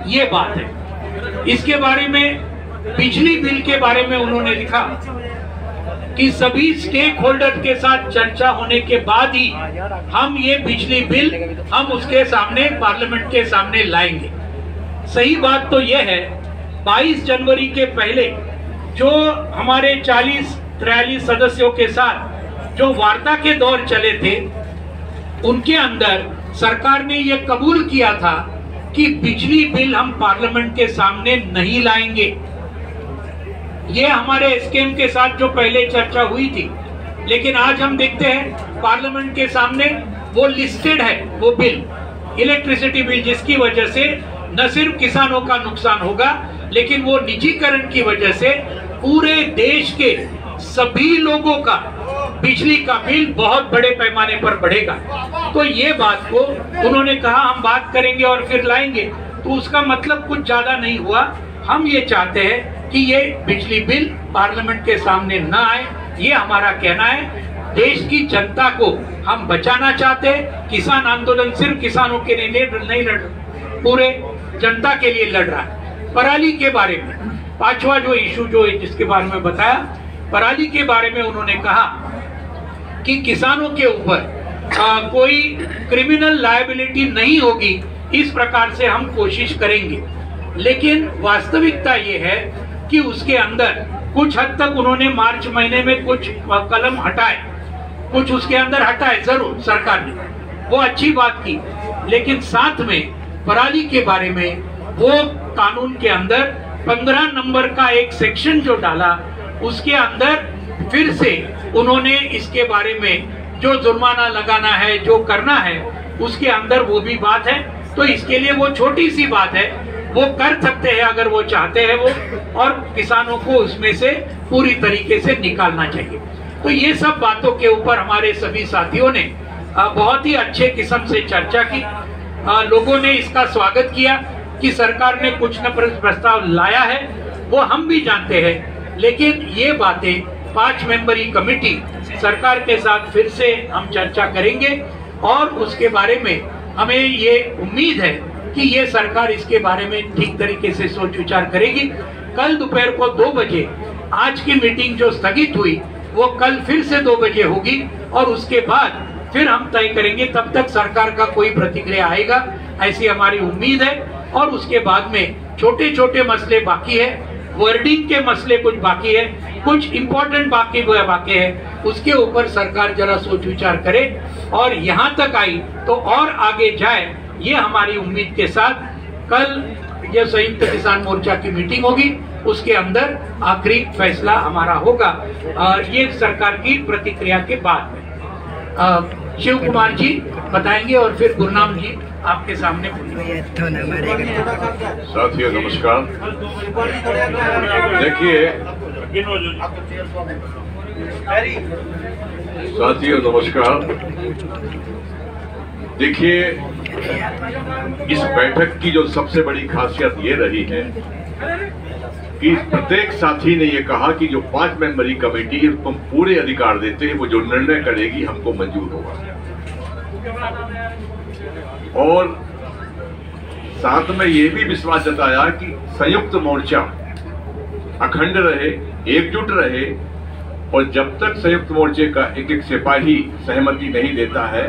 ये बात है। इसके बारे में बिजली बिल के बारे में उन्होंने लिखा कि सभी स्टेक होल्डर के साथ चर्चा होने के बाद ही हम ये बिजली बिल हम उसके सामने पार्लियामेंट के सामने लाएंगे। सही बात तो यह है 22 जनवरी के पहले जो हमारे 40-43 सदस्यों के साथ जो वार्ता के दौर चले थे उनके अंदर सरकार ने यह कबूल किया था कि बिजली बिल हम पार्लियामेंट के सामने नहीं लाएंगे। ये हमारे स्कीम के साथ जो पहले चर्चा हुई थी, लेकिन आज हम देखते हैं पार्लियामेंट के सामने वो लिस्टेड है वो बिल, इलेक्ट्रिसिटी बिल, जिसकी वजह से न सिर्फ किसानों का नुकसान होगा लेकिन वो निजीकरण की वजह से पूरे देश के सभी लोगों का बिजली का बिल बहुत बड़े पैमाने पर बढ़ेगा। तो ये बात को उन्होंने कहा हम बात करेंगे और फिर लाएंगे, तो उसका मतलब कुछ ज्यादा नहीं हुआ। हम ये चाहते हैं कि ये बिजली बिल पार्लियामेंट के सामने न आए, ये हमारा कहना है। देश की जनता को हम बचाना चाहते हैं। किसान आंदोलन सिर्फ किसानों के लिए नहीं लड़ रहा, पूरे जनता के लिए लड़ रहा है। पराली के बारे में 5वां जो इशू जो जिसके बारे में बताया, पराली के बारे में उन्होंने कहा कि किसानों के ऊपर कोई क्रिमिनल लायबिलिटी नहीं होगी, इस प्रकार से हम कोशिश करेंगे। लेकिन वास्तविकता ये है कि उसके अंदर कुछ हद तक उन्होंने मार्च महीने में कुछ कलम हटाए, कुछ उसके अंदर हटाए जरूर सरकार ने, वो अच्छी बात की। लेकिन साथ में पराली के बारे में वो कानून के अंदर 15 नंबर का एक सेक्शन जो डाला, उसके अंदर फिर से उन्होंने इसके बारे में जो जुर्माना लगाना है, जो करना है, उसके अंदर वो भी बात है। तो इसके लिए वो छोटी सी बात है, वो कर सकते हैं अगर वो चाहते हैं वो, और किसानों को उसमें से पूरी तरीके से निकालना चाहिए। तो ये सब बातों के ऊपर हमारे सभी साथियों ने बहुत ही अच्छे किस्म से चर्चा की। लोगों ने इसका स्वागत किया कि सरकार ने कुछ न प्रस्ताव लाया है, वो हम भी जानते हैं। लेकिन ये बातें 5 मेंबरी कमेटी सरकार के साथ फिर से हम चर्चा करेंगे और उसके बारे में हमें ये उम्मीद है कि ये सरकार इसके बारे में ठीक तरीके से सोच विचार करेगी। कल दोपहर को 2 बजे आज की मीटिंग जो स्थगित हुई वो कल फिर से 2 बजे होगी और उसके बाद फिर हम तय करेंगे। तब तक सरकार का कोई प्रतिक्रिया आएगा ऐसी हमारी उम्मीद है। और उसके बाद में छोटे छोटे मसले बाकी है, वर्डिंग के मसले कुछ बाकी है, कुछ इंपॉर्टेंट बाकी है, उसके ऊपर सरकार जरा सोच विचार करे और यहाँ तक आई तो और आगे जाए, ये हमारी उम्मीद के साथ कल ये संयुक्त किसान मोर्चा की मीटिंग होगी, उसके अंदर आखिरी फैसला हमारा होगा ये सरकार की प्रतिक्रिया के बाद में। शिव कुमार जी बताएंगे और फिर गुरनाम जी आपके सामने। साथियों नमस्कार। देखिए साथियों नमस्कार। देखिए इस बैठक की जो सबसे बड़ी खासियत ये रही है कि प्रत्येक साथी ने ये कहा कि जो 5 मेंबरी कमेटी है उसको हम पूरे अधिकार देते हैं, वो जो निर्णय करेगी हमको मंजूर होगा। और साथ में ये भी विश्वास जताया कि संयुक्त मोर्चा अखंड रहे, एकजुट रहे और जब तक संयुक्त मोर्चे का एक एक सिपाही सहमति नहीं देता है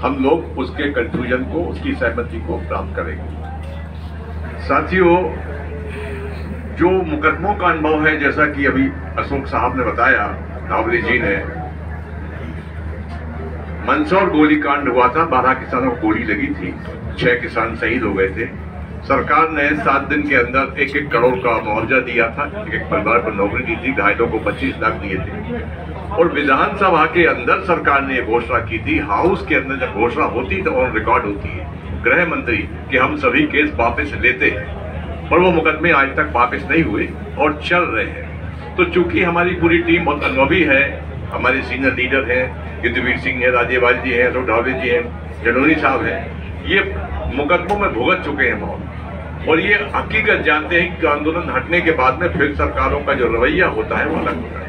हम लोग उसके कंक्लूजन को, उसकी सहमति को प्राप्त करेंगे। साथियों जो मुकदमों का अनुभव है, जैसा कि अभी अशोक साहब ने बताया, नावली जी ने, मंदसौर गोलीकांड हुआ था, 12 किसानों को गोली लगी थी, 6 किसान शहीद हो गए थे। सरकार ने 7 दिन के अंदर 1-1 करोड़ का मुआवजा दिया था। एक परिवार को नौकरी दी थी, घायलों को 25 लाख दिए थे। और विधानसभा के अंदर सरकार ने घोषणा की थी, हाउस के अंदर जब घोषणा होती तो ऑन रिकॉर्ड होती है गृह मंत्री कि हम सभी केस वापस लेते हैं, पर वो मुकदमे आज तक वापस नहीं हुए और चल रहे हैं। तो चूंकि हमारी पूरी टीम बहुत अनुभवी है, हमारे सीनियर लीडर हैं, युद्धवीर सिंह है, राज्यपाल जी हैं, अशोक ढावले जी हैं, जलोनी साहब हैं, ये मुकदमों में भुगत चुके हैं बहुत, और ये हकीकत जानते हैं कि आंदोलन हटने के बाद में फिर सरकारों का जो रवैया होता है वो अलग होता है।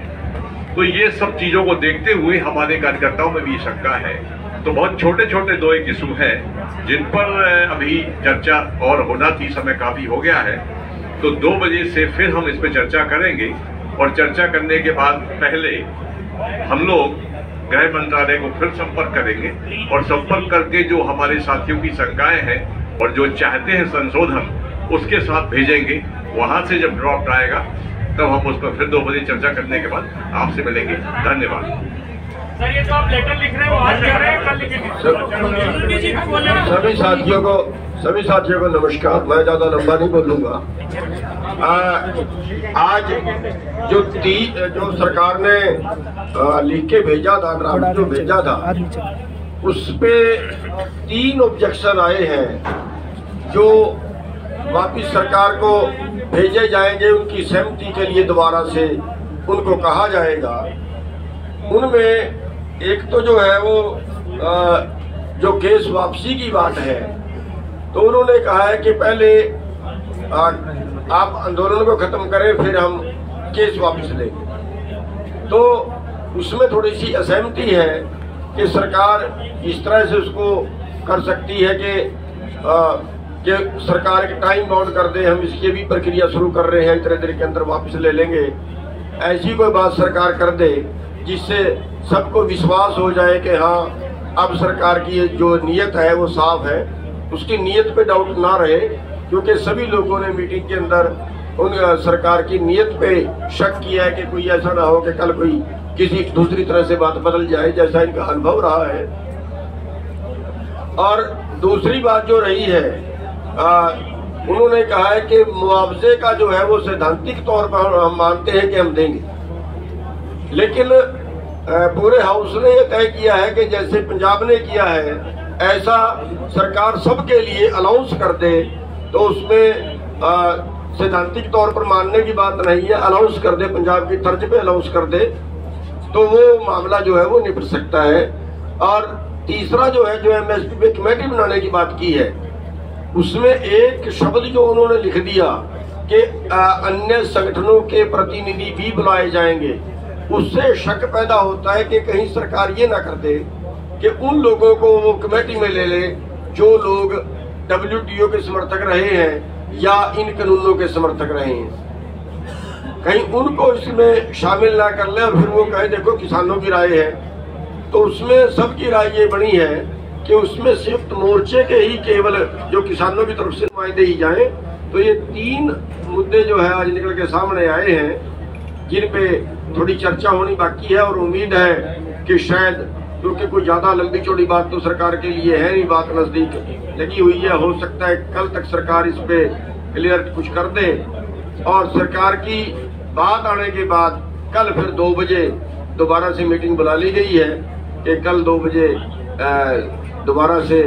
तो ये सब चीजों को देखते हुए हमारे कार्यकर्ताओं में भी शंका है। तो बहुत छोटे छोटे 2-1 इशू हैं जिन पर अभी चर्चा और होना थी, समय काफी हो गया है। तो 2 बजे से फिर हम इस पर चर्चा करेंगे, और चर्चा करने के बाद पहले हम लोग गृह मंत्रालय को फिर संपर्क करेंगे, और संपर्क करके जो हमारे साथियों की शंकाएं हैं और जो चाहते हैं संशोधन, उसके साथ भेजेंगे। वहां से जब ड्राफ्ट आएगा तब हम उस पर फिर 2 बजे चर्चा करने के बाद आपसे मिलेंगे। धन्यवाद। सर, ये तो आप लेटर लिख रहे हैं, वो आज लिख रहे हैं, कल लिखेंगे? सभी साथियों को नमस्कार। मैं ज्यादा लंबा नहीं बोलूंगा। आज जो सरकार ने लिख के भेजा था, ड्राफ्ट जो भेजा था, उस पे 3 ऑब्जेक्शन आए हैं जो वापिस सरकार को भेजे जाएंगे। उनकी सहमति के लिए दोबारा से उनको कहा जाएगा। उनमें एक तो जो है वो जो केस वापसी की बात है, तो उन्होंने कहा है कि पहले आप आंदोलन को खत्म करें, फिर हम केस वापस लेंगे। तो उसमें थोड़ी सी असहमति है कि सरकार इस तरह से उसको कर सकती है कि सरकार एक टाइम बाउंड कर दे, हम इसकी भी प्रक्रिया शुरू कर रहे हैं, इतने देर के अंदर वापस ले लेंगे। ऐसी कोई बात सरकार कर दे जिससे सबको विश्वास हो जाए कि हाँ अब सरकार की जो नीयत है वो साफ है, उसकी नीयत पे डाउट ना रहे। क्योंकि सभी लोगों ने मीटिंग के अंदर उन सरकार की नीयत पे शक किया है कि कोई ऐसा ना हो कि कल कोई किसी दूसरी तरह से बात बदल जाए, जैसा इनका अनुभव रहा है। और दूसरी बात जो रही है, उन्होंने कहा है कि मुआवजे का जो है वो सैद्धांतिक तौर पर हम मानते हैं कि हम देंगे, लेकिन पूरे हाउस ने यह तय किया है कि जैसे पंजाब ने किया है ऐसा सरकार सबके लिए अलाउंस कर दे। तो उसमें सैद्धांतिक तौर पर मानने की बात नहीं है, अलाउंस कर दे, पंजाब की तर्ज पे अलाउंस कर दे, तो वो मामला जो है वो निपट सकता है। और तीसरा जो है, जो एमएसपी पे कमेटी बनाने की बात की है, उसमें एक शब्द जो उन्होंने लिख दिया कि अन्य संगठनों के प्रतिनिधि भी बुलाए जाएंगे, उससे शक पैदा होता है कि कहीं सरकार ये ना कर दे कि उन लोगों को वो कमेटी में ले ले जो लोग WTO के समर्थक रहे हैं या इन कानूनों के समर्थक रहे हैं। कहीं उनको इसमें शामिल ना कर ले और फिर वो कहे देखो किसानों की राय है। तो उसमें सबकी राय ये बनी है कि उसमें संयुक्त मोर्चे के ही केवल जो किसानों की तरफ से नुमाइंदे ही जाएं। तो ये 3 मुद्दे जो है आज निकल के सामने आए हैं, जिन पे थोड़ी चर्चा होनी बाकी है। और उम्मीद है कि शायद, क्योंकि कोई ज्यादा लंबी चौड़ी बात तो सरकार के लिए है नहीं, बात नजदीक लगी हुई है, हो सकता है कल तक सरकार इस पे क्लियर कुछ कर दे। और सरकार की बात आने के बाद कल फिर 2 बजे दोबारा से मीटिंग बुला ली गई है कि कल 2 बजे दोबारा से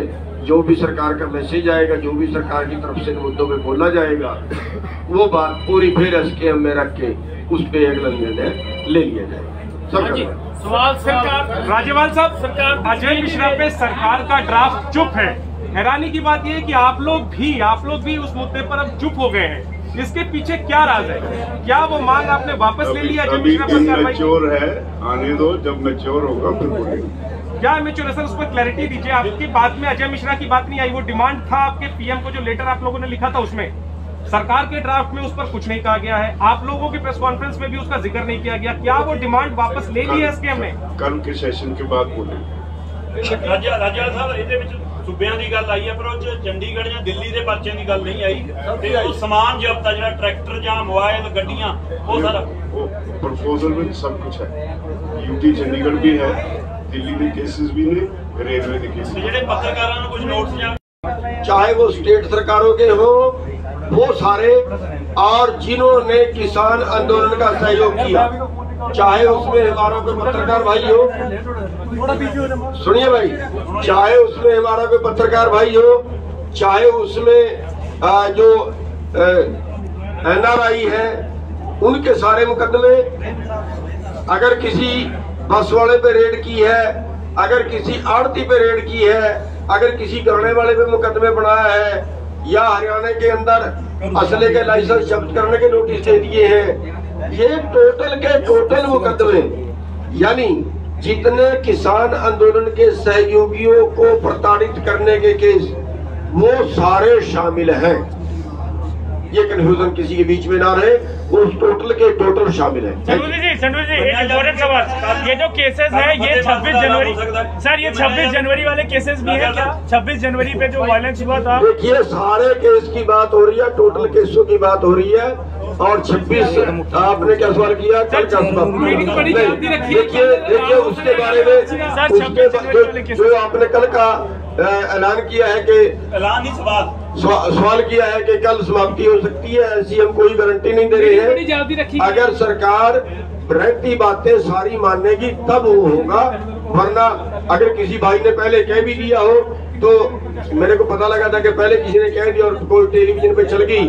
जो भी सरकार का मैसेज आएगा, जो भी सरकार की तरफ से मुद्दों पे बोला जाएगा, वो बात पूरी फिर एसकेएम में रख के उस पे अगला निर्णय ले लिया जाएगा। सवाल सरकार, राज्यपाल साहब, सरकार अजय मिश्रा पे सरकार का ड्राफ्ट चुप है। हैरानी की बात यह है कि आप लोग भी उस मुद्दे पर अब चुप हो गए हैं। इसके पीछे क्या राज है? क्या वो मांग आपने वापस ले लिया? अभी मैच्योर है, आने दो, जब मैच्योर होगा फिर बोलेंगे। क्या मैच्योर है सर, उस पर क्लैरिटी दीजिए। आपकी बात में अजय मिश्रा की बात नहीं आई, वो डिमांड था आपके पीएम को, जो लेटर आप लोगों ने लिखा था उसमें सरकार के ड्राफ्ट में उस पर कुछ नहीं कहा गया है। आप लोगों की प्रेस कॉन्फ्रेंस में भी उसका जिक्र नहीं किया गया। क्या वो डिमांड वापस ले ली है एसकेएम ने? कल के सेशन के बाद बोलेंगे। ਰਾਜਾ ਸਾਹਿਬ, ਇਹਦੇ ਵਿੱਚ ਸੂਬਿਆਂ ਦੀ ਗੱਲ ਆਈ ਹੈ, ਪਰ ਉਹ ਚ ਚੰਡੀਗੜ੍ਹ ਜਾਂ ਦਿੱਲੀ ਦੇ ਪਰਚਿਆਂ ਦੀ ਗੱਲ ਨਹੀਂ ਆਈ। ਤੇ ਉਹ ਸਮਾਨ ਜ਼ਬਤ ਆ, ਜਿਹੜਾ ਟਰੈਕਟਰ ਜਾਂ ਮੋਬਾਈਲ, ਗੱਡੀਆਂ, ਉਹ ਸਾਰਾ प्रपोजल में सब कुछ है। यूटी चंडीगढ़ भी है, दिल्ली के केसेस भी ने, रेलवे के केसेस। ਜਿਹੜੇ ਪੱਤਰਕਾਰਾਂ ਨੂੰ ਕੁਝ ਨੋਟਸ ਜਾਂ चाहे वो स्टेट सरकारों के हो, वो सारे, और जिन्होंने किसान आंदोलन का सहयोग किया, चाहे उसमें हमारा कोई पत्रकार भाई हो, सुनिए भाई, चाहे उसमें हमारा कोई पत्रकार भाई हो, चाहे उसमें जो NRI है, उनके सारे मुकदमे, अगर किसी बस वाले पे रेड की है, अगर किसी आड़ती पे रेड की है, अगर किसी गन्ने वाले पे मुकदमे बनाया है, या हरियाणा के अंदर असले के लाइसेंस जब्त करने के नोटिस दे दिए हैं, ये टोटल के टोटल मुकदमे, यानी जितने किसान आंदोलन के सहयोगियों को प्रताड़ित करने के केस, वो सारे शामिल हैं। ये कन्फ्यूजन किसी के बीच में ना रहे, वो टोटल के टोटल शामिल है। संडू जी एक इम्पोर्टेंट सवाल, ये जो केसेस है ये 26 जनवरी, सर ये 26 जनवरी वाले केसेस भी है क्या? 26 जनवरी पे जो वायलेंस हुआ था, देखिए सारे केस की बात हो रही है, टोटल केसों की बात हो रही है, और 26 आपने क्या सवाल किया, कल का देखिए उसके बारे में जो आपने कल का ऐलान किया है कि ऐलान ही सवाल किया है कि कल समाप्ति हो सकती है, ऐसी हम कोई गारंटी नहीं दे रहे हैं। अगर सरकार रहती बातें सारी मानेगी तब वो होगा, वरना अगर किसी भाई ने पहले कह भी दिया हो, तो मेरे को पता लगा था कि पहले किसी ने कह दिया और कोई टेलीविजन पे चल गई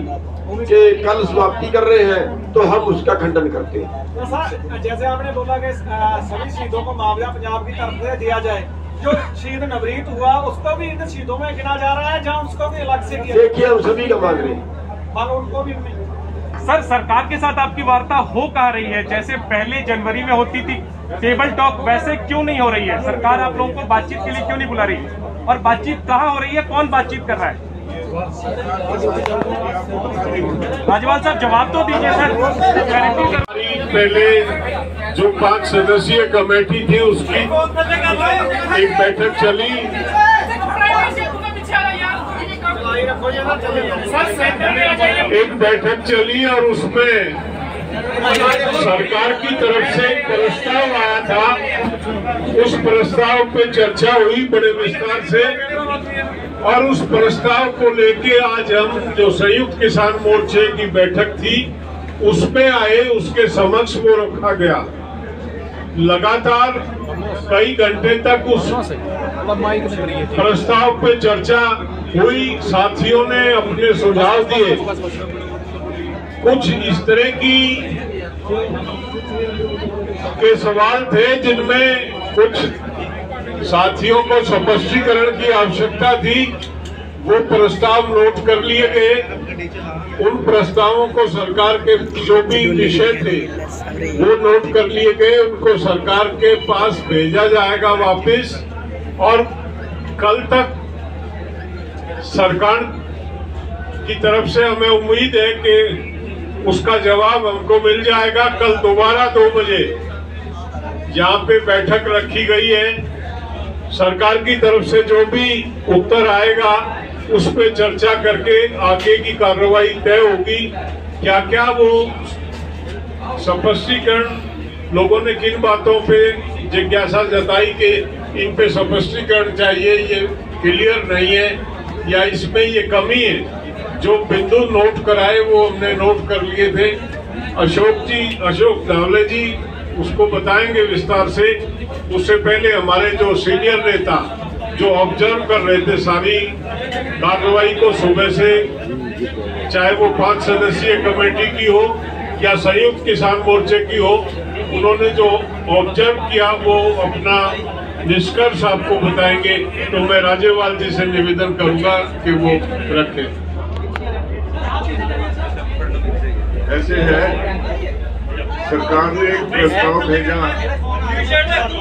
कि कल समाप्ति कर रहे हैं, तो हम उसका खंडन करते हैं। तो सर जैसे आपने बोला कि सभी शहीदों को मुआवजा पंजाब की तरफ से दिया जाए, जो शहीद नवरीत हुआ उसको भी इन शहीदों में गिना जा रहा है, जहाँ उसको भी अलग से किया? देखिए हम सभी का मांग रहे हैं, उनको भी। सर सरकार के साथ आपकी वार्ता हो कहा रही है, जैसे पहले जनवरी में होती थी टेबल टॉक, वैसे क्यों नहीं हो रही है? सरकार आप लोगों को बातचीत के लिए क्यों नहीं बुला रही है? और बातचीत कहाँ हो रही है, कौन बातचीत कर रहा है? राज्यपाल साहब जवाब तो दीजिए सर। पहले जो 5 सदस्यीय कमेटी थी उसकी एक बैठक चली, और उसमें सरकार की तरफ से एक प्रस्ताव आया था। उस प्रस्ताव पे चर्चा हुई बड़े विस्तार से, और उस प्रस्ताव को लेके आज हम जो संयुक्त किसान मोर्चे की बैठक थी उसमें आए, उसके समक्ष वो रखा गया। लगातार कई घंटे तक उस प्रस्ताव पे चर्चा हुई, साथियों ने अपने सुझाव दिए। कुछ इस तरह के सवाल थे जिनमें कुछ साथियों को स्पष्टीकरण की आवश्यकता थी, वो प्रस्ताव नोट कर लिए गए। उन प्रस्तावों को सरकार के जो भी विषय थे वो नोट कर लिए गए, उनको सरकार के पास भेजा जाएगा वापस, और कल तक सरकार की तरफ से हमें उम्मीद है कि उसका जवाब हमको मिल जाएगा। कल दोबारा 2 बजे यहाँ पे बैठक रखी गई है। सरकार की तरफ से जो भी उत्तर आएगा उस पे चर्चा करके आगे की कार्रवाई तय होगी। क्या क्या वो स्पष्टीकरण लोगों ने किन बातों पे जिज्ञासा जताई कि इन पे स्पष्टीकरण चाहिए, ये क्लियर नहीं है या इसमें ये कमी है, जो बिंदु नोट कराए वो हमने नोट कर लिए थे। अशोक धावले जी उसको बताएंगे विस्तार से। उससे पहले हमारे जो सीनियर नेता जो ऑब्जर्व कर रहे थे सारी कार्रवाई को सुबह से, चाहे वो 5 सदस्यीय कमेटी की हो या संयुक्त किसान मोर्चे की हो, उन्होंने जो ऑब्जर्व किया वो अपना निष्कर्ष आपको बताएंगे। तो मैं राज्यपाल जी से निवेदन करूंगा कि वो रखें। ऐसे है, सरकार ने एक प्रस्ताव भेजा,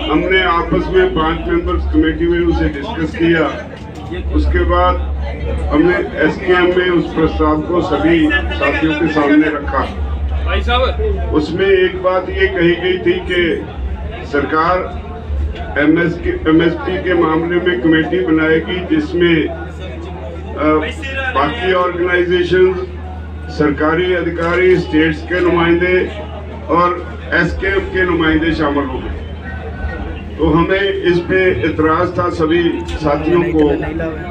हमने आपस में 5 मेंबर्स कमेटी में उसे डिस्कस किया। उसके बाद हमने SKM में उस प्रस्ताव को सभी साथियों के सामने रखा। उसमें एक बात ये कही गई थी कि सरकार MSP के मामले में कमेटी बनाएगी जिसमें बाकी ऑर्गेनाइजेशन, सरकारी अधिकारी, स्टेट्स के नुमाइंदे और SKM के नुमाइंदे शामिल होंगे। तो हमें इस पे इतराज था सभी साथियों को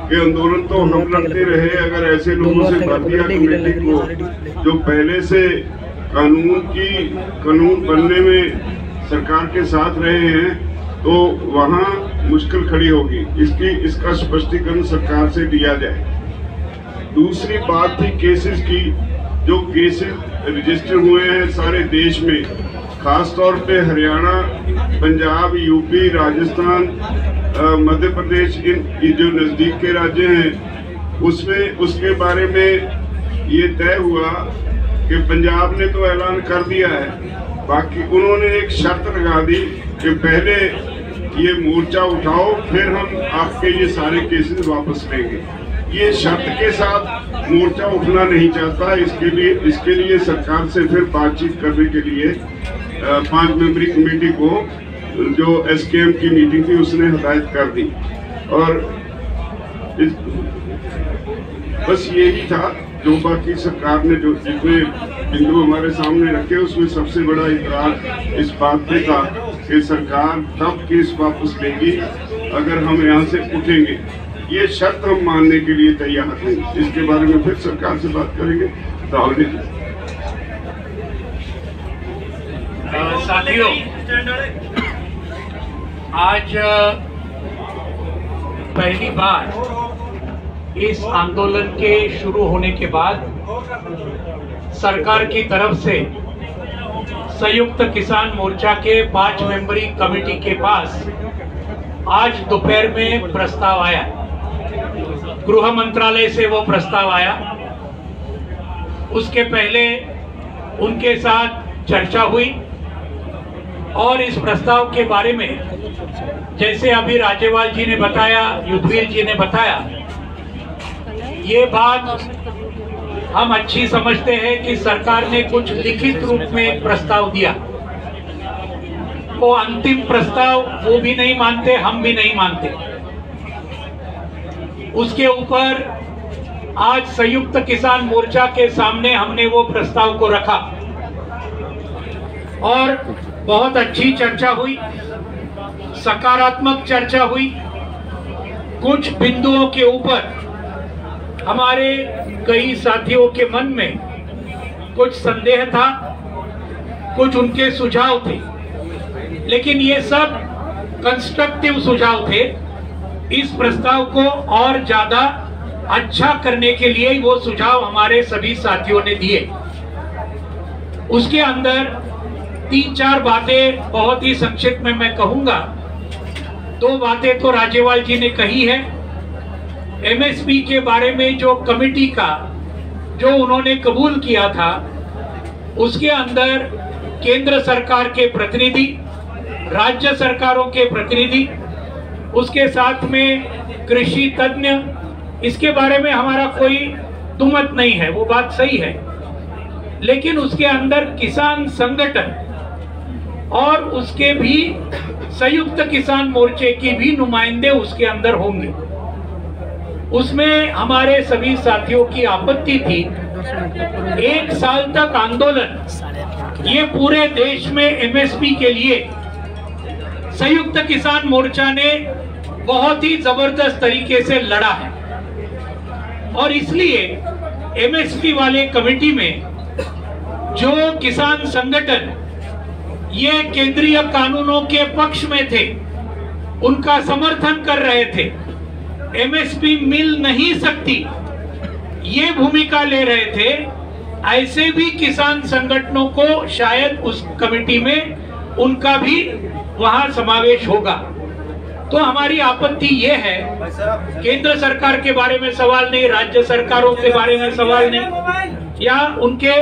कि आंदोलन तो हम लड़ते रहे, अगर ऐसे लोगों से भर्तियां कमेटी को जो पहले से कानून बनने में सरकार के साथ रहे हैं, तो वहाँ मुश्किल खड़ी होगी। इसका स्पष्टीकरण सरकार से दिया जाए। दूसरी बात थी केसेस की, जो केसेस रजिस्टर हुए हैं सारे देश में, खास तौर पे हरियाणा, पंजाब, यूपी, राजस्थान, मध्य प्रदेश, इन जो नजदीक के राज्य हैं, उसमें उसके बारे में ये तय हुआ कि पंजाब ने तो ऐलान कर दिया है, बाकी उन्होंने एक शर्त लगा दी कि पहले ये मोर्चा उठाओ, फिर हम आपके ये सारे केसेस वापस लेंगे। ये शर्त के साथ मोर्चा उठना नहीं चाहता। इसके लिए सरकार से फिर बातचीत करने के लिए 5 मेंबरी कमेटी को, जो एसकेएम की मीटिंग थी, उसने हदायत कर दी। और बस यही था जो बाकी सरकार ने जो जितने बिंदु हमारे सामने रखे, उसमें सबसे बड़ा इतराज इस बात पे था कि सरकार तब केस वापस लेगी अगर हम यहाँ से उठेंगे। ये शर्त हम मानने के लिए तैयार हैं। इसके बारे में फिर सरकार से बात करेंगे। राहुल जी, साथियों, आज पहली बार इस आंदोलन के शुरू होने के बाद सरकार की तरफ से संयुक्त किसान मोर्चा के 5 मेंबरी कमेटी के पास आज दोपहर में प्रस्ताव आया। गृह मंत्रालय से वो प्रस्ताव आया। उसके पहले उनके साथ चर्चा हुई और इस प्रस्ताव के बारे में, जैसे अभी राजेवाल जी ने बताया, युद्धवीर जी ने बताया, ये बात हम अच्छी समझते हैं कि सरकार ने कुछ लिखित रूप में एक प्रस्ताव दिया। वो अंतिम प्रस्ताव वो भी नहीं मानते, हम भी नहीं मानते। उसके ऊपर आज संयुक्त किसान मोर्चा के सामने हमने वो प्रस्ताव को रखा और बहुत अच्छी चर्चा हुई, सकारात्मक चर्चा हुई। कुछ बिंदुओं के ऊपर हमारे कई साथियों के मन में कुछ संदेह था, कुछ उनके सुझाव थे, लेकिन ये सब कंस्ट्रक्टिव सुझाव थे। इस प्रस्ताव को और ज्यादा अच्छा करने के लिए वो सुझाव हमारे सभी साथियों ने दिए। उसके अंदर 3-4 बातें बहुत ही संक्षिप्त में मैं कहूंगा। 2 बातें तो राजेवाल जी ने कही है। एमएसपी के बारे में जो कमेटी का जो उन्होंने कबूल किया था, उसके अंदर केंद्र सरकार के प्रतिनिधि, राज्य सरकारों के प्रतिनिधि, उसके साथ में कृषि तज्ञ, इसके बारे में हमारा कोई दुमत नहीं है, वो बात सही है। लेकिन उसके अंदर किसान संगठन और उसके भी संयुक्त किसान मोर्चे की भी नुमाइंदे उसके अंदर होंगे। उसमें हमारे सभी साथियों की आपत्ति थी, 1 साल तक आंदोलन ये पूरे देश में एमएसपी के लिए संयुक्त किसान मोर्चा ने बहुत ही जबरदस्त तरीके से लड़ा है। और इसलिए एमएसपी वाले कमेटी में जो किसान संगठन ये केंद्रीय कानूनों के पक्ष में थे, उनका समर्थन कर रहे थे, एमएसपी मिल नहीं सकती, ये भूमिका ले रहे थे, ऐसे भी किसान संगठनों को शायद उस कमेटी में उनका भी वहां समावेश होगा। तो हमारी आपत्ति ये है, केंद्र सरकार के बारे में सवाल नहीं, राज्य सरकारों के बारे में सवाल नहीं, या उनके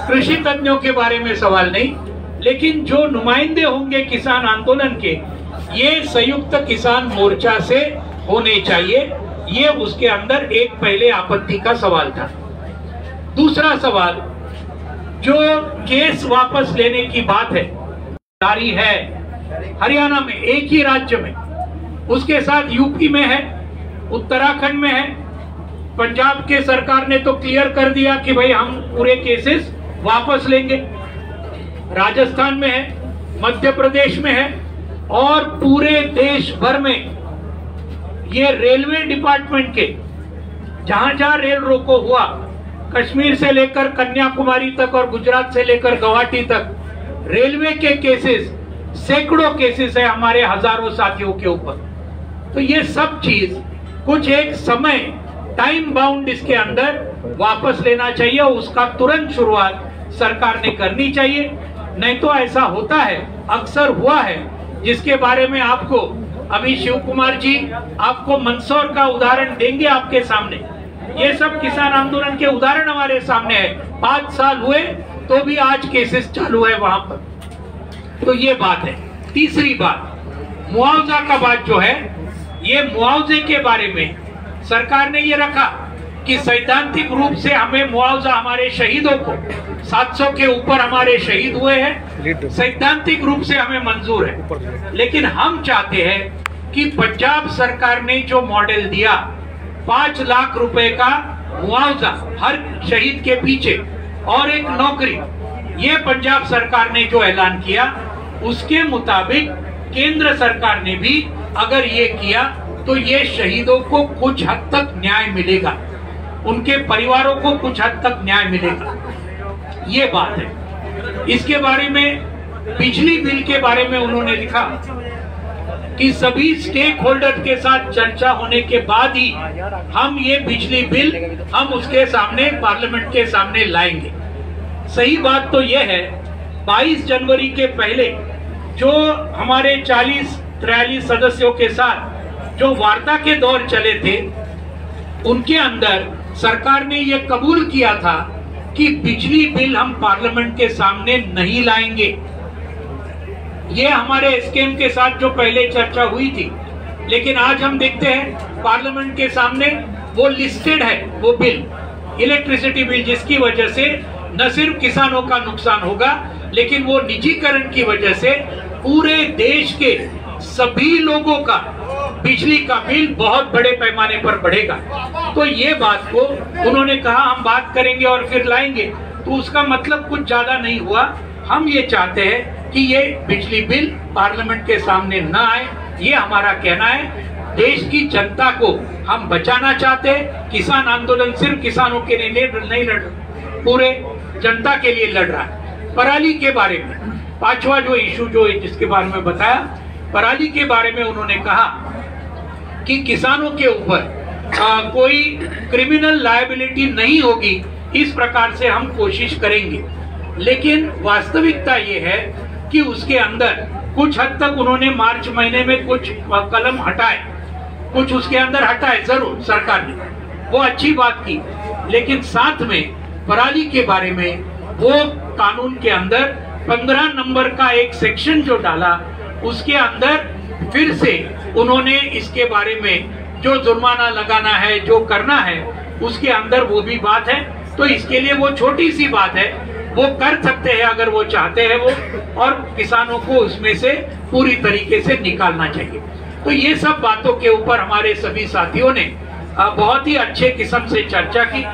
कृषि तज्ञों के बारे में सवाल नहीं, लेकिन जो नुमाइंदे होंगे किसान आंदोलन के, ये संयुक्त किसान मोर्चा से होने चाहिए। ये उसके अंदर एक पहले आपत्ति का सवाल था। दूसरा सवाल, जो केस वापस लेने की बात है, जारी है हरियाणा में, एक ही राज्य में, उसके साथ यूपी में है, उत्तराखंड में है, पंजाब के सरकार ने तो क्लियर कर दिया कि भाई हम पूरे केसेस वापस लेंगे, राजस्थान में है, मध्य प्रदेश में है, और पूरे देश भर में ये रेलवे डिपार्टमेंट के जहां जहां रेल रोको हुआ, कश्मीर से लेकर कन्याकुमारी तक और गुजरात से लेकर गुवाहाटी तक, रेलवे के केसेस, सैकड़ों केसेस है हमारे हजारों साथियों के ऊपर। तो ये सब चीज कुछ एक समय टाइम बाउंड इसके अंदर वापस लेना चाहिए और उसका तुरंत शुरुआत सरकार ने करनी चाहिए। नहीं तो ऐसा होता है, अक्सर हुआ है, जिसके बारे में आपको अभी शिव कुमार जी आपको मंदसौर का उदाहरण देंगे आपके सामने। ये सब किसान आंदोलन के उदाहरण हमारे सामने है। 5 साल हुए तो भी आज केसेस चालू है वहां पर। तो ये बात है। तीसरी बात, मुआवजा का बात जो है, ये मुआवजे के बारे में सरकार ने ये रखा कि सैद्धांतिक रूप से हमें मुआवजा, हमारे शहीदों को 700 के ऊपर हमारे शहीद हुए हैं, सैद्धांतिक रूप से हमें मंजूर है। लेकिन हम चाहते हैं कि पंजाब सरकार ने जो मॉडल दिया 5 लाख रुपए का मुआवजा हर शहीद के पीछे और एक नौकरी, ये पंजाब सरकार ने जो ऐलान किया उसके मुताबिक केंद्र सरकार ने भी अगर ये किया तो ये शहीदों को कुछ हद तक न्याय मिलेगा, उनके परिवारों को कुछ हद तक न्याय मिलेगा। ये बात है। इसके बारे में बिजली बिल के बारे में उन्होंने लिखा कि सभी स्टेक होल्डर के साथ चर्चा होने के बाद ही हम ये बिजली बिल हम उसके सामने, पार्लियामेंट के सामने लाएंगे। सही बात तो यह है, 22 जनवरी के पहले जो हमारे 40-43 सदस्यों के साथ जो वार्ता के दौर चले थे, उनके अंदर सरकार ने यह कबूल किया था कि बिजली बिल हम पार्लियामेंट के सामने नहीं लाएंगे। ये हमारे स्कीम के साथ जो पहले चर्चा हुई थी, लेकिन आज हम देखते हैं पार्लियामेंट के सामने वो लिस्टेड है, वो बिल, इलेक्ट्रिसिटी बिल, जिसकी वजह से न सिर्फ किसानों का नुकसान होगा, लेकिन वो निजीकरण की वजह से पूरे देश के सभी लोगों का बिजली का बिल बहुत बड़े पैमाने पर बढ़ेगा। तो ये बात को उन्होंने कहा हम बात करेंगे और फिर लाएंगे, तो उसका मतलब कुछ ज्यादा नहीं हुआ। हम ये चाहते हैं कि ये बिजली बिल पार्लियामेंट के सामने न आए, ये हमारा कहना है। देश की जनता को हम बचाना चाहते हैं। किसान आंदोलन सिर्फ किसानों के लिए नहीं लड़ रहा, पूरे जनता के लिए लड़ रहा है। पराली के बारे में 5वां जो इशू जो जिसके बारे में बताया, पराली के बारे में उन्होंने कहा कि किसानों के ऊपर कोई क्रिमिनल लायबिलिटी नहीं होगी, इस प्रकार से हम कोशिश करेंगे। लेकिन वास्तविकता ये है कि उसके अंदर कुछ हद तक उन्होंने मार्च महीने में कुछ कलम हटाए, कुछ उसके अंदर हटाए जरूर सरकार ने, वो अच्छी बात की। लेकिन साथ में पराली के बारे में वो कानून के अंदर 15 नंबर का एक सेक्शन जो डाला, उसके अंदर फिर से उन्होंने इसके बारे में जो जुर्माना लगाना है, जो करना है, उसके अंदर वो भी बात है। तो इसके लिए वो छोटी सी बात है, वो कर सकते हैं अगर वो चाहते हैं वो, और किसानों को उसमें से पूरी तरीके से निकालना चाहिए। तो ये सब बातों के ऊपर हमारे सभी साथियों ने बहुत ही अच्छे किस्म से चर्चा की।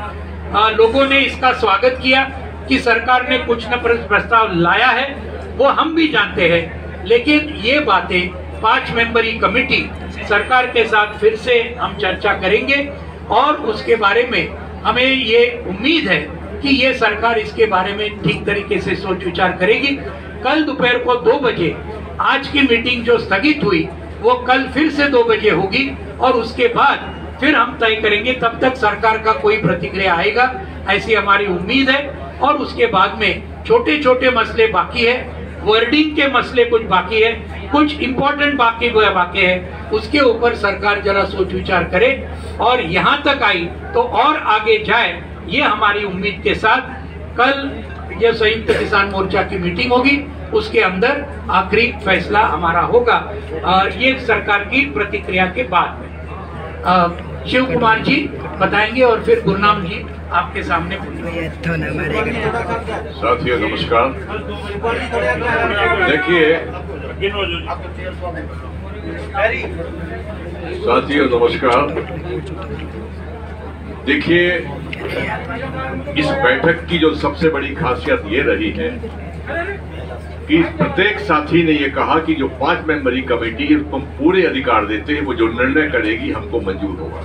लोगों ने इसका स्वागत किया कि सरकार ने कुछ न प्रस्ताव लाया है, वो हम भी जानते हैं। लेकिन ये बातें 5 मेंबरी कमेटी सरकार के साथ फिर से हम चर्चा करेंगे और उसके बारे में हमें ये उम्मीद है कि ये सरकार इसके बारे में ठीक तरीके से सोच विचार करेगी। कल दोपहर को 2 बजे आज की मीटिंग जो स्थगित हुई वो कल फिर से 2 बजे होगी और उसके बाद फिर हम तय करेंगे। तब तक सरकार का कोई प्रतिक्रिया आएगा ऐसी हमारी उम्मीद है। और उसके बाद में छोटे छोटे मसले बाकी है, वर्डिंग के मसले कुछ बाकी है, कुछ इंपॉर्टेंट बाकी है, उसके ऊपर सरकार जरा सोच विचार करे और यहाँ तक आई तो और आगे जाए, ये हमारी उम्मीद के साथ कल ये संयुक्त किसान मोर्चा की मीटिंग होगी, उसके अंदर आखिरी फैसला हमारा होगा ये सरकार की प्रतिक्रिया के बाद में। शिव कुमार जी बताएंगे और फिर गुरनाम जी आपके सामने बोलेंगे। साथियों नमस्कार। देखिए साथियों नमस्कार। देखिए इस बैठक की जो सबसे बड़ी खासियत ये रही है कि प्रत्येक साथी ने यह कहा कि जो 5 मेंबरी कमेटी है उसको हम पूरे अधिकार देते हैं, वो जो निर्णय करेगी हमको मंजूर होगा।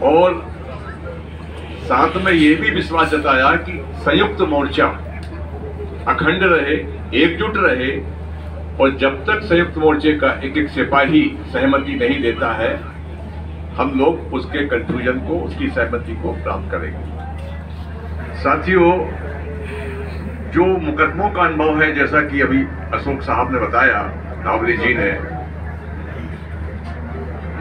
और साथ में यह भी विश्वास जताया कि संयुक्त मोर्चा अखंड रहे, एकजुट रहे, और जब तक संयुक्त मोर्चे का एक एक सिपाही सहमति नहीं देता है हम लोग उसके कंक्लूजन को, उसकी सहमति को प्राप्त करेंगे। साथियों, जो मुकदमों का अनुभव है, जैसा कि अभी अशोक साहब ने बताया, नावली जी ने,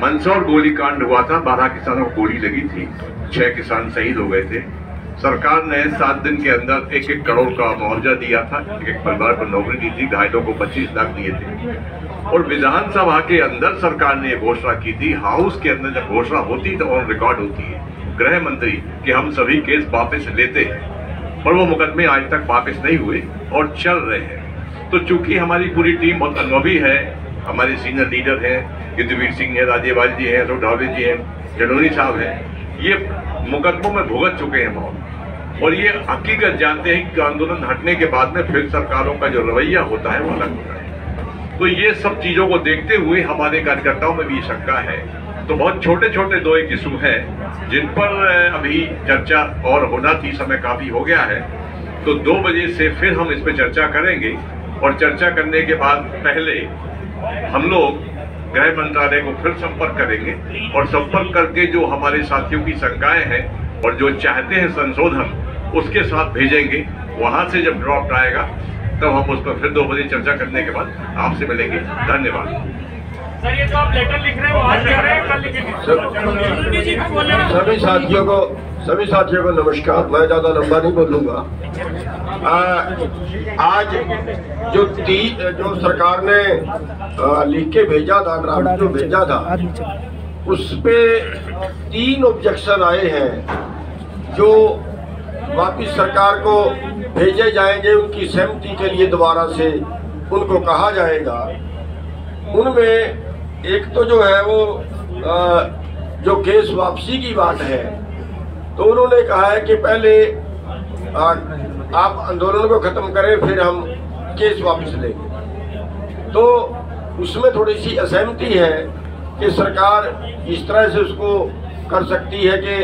मंदसौर गोलीकांड हुआ था, 12 किसानों को गोली लगी थी, 6 किसान शहीद हो गए थे। सरकार ने 7 दिन के अंदर 1-1 करोड़ का मुआवजा दिया था, एक परिवार को नौकरी दी थी, घायलों को 25 लाख दिए थे। और विधानसभा के अंदर सरकार ने घोषणा की थी, हाउस के अंदर जब घोषणा होती तो ऑन रिकॉर्ड होती है गृह मंत्री कि हम सभी केस वापस लेते हैं, और वो मुकदमे आज तक वापस नहीं हुए और चल रहे हैं। तो चूंकि हमारी पूरी टीम बहुत अनुभवी है, हमारे सीनियर लीडर हैं, युद्धवीर सिंह है, राज्यपाल जी हैं, ढावले जी हैं, जडोनी साहब हैं, ये मुकदमों में भुगत चुके हैं बहुत, और ये हकीकत जानते हैं कि आंदोलन हटने के बाद में फिर सरकारों का जो रवैया होता है वो अलग होता है। तो ये सब चीजों को देखते हुए हमारे कार्यकर्ताओं में भी शंका है। तो बहुत छोटे छोटे 2-1 इशू हैं जिन पर अभी चर्चा और होना थी, समय काफी हो गया है। तो 2 बजे से फिर हम इस पर चर्चा करेंगे, और चर्चा करने के बाद पहले हम लोग गृह मंत्रालय को फिर संपर्क करेंगे, और संपर्क करके जो हमारे साथियों की शंकाएं हैं और जो चाहते हैं संशोधन, उसके साथ भेजेंगे। वहां से जब ड्राफ्ट आएगा तब हम उस पर फिर 2 बजे चर्चा करने के बाद आपसे मिलेंगे। धन्यवाद। सर, ये तो आप लेटर लिख रहे हो, आज कह रहे हैं, कल लिखेंगे। सभी साथियों को नमस्कार। मैं ज्यादा लंबा नहीं बोलूंगा। आज जो सरकार ने लिख के भेजा था, ड्राफ्ट जो भेजा था, उस पे 3 ऑब्जेक्शन आए हैं जो वापिस सरकार को भेजे जाएंगे, उनकी सहमति के लिए दोबारा से उनको कहा जाएगा। उनमें एक तो जो है वो जो केस वापसी की बात है, तो उन्होंने कहा है कि पहले आप आंदोलन को खत्म करें, फिर हम केस वापस लेंगे। तो उसमें थोड़ी सी असहमति है कि सरकार इस तरह से उसको कर सकती है कि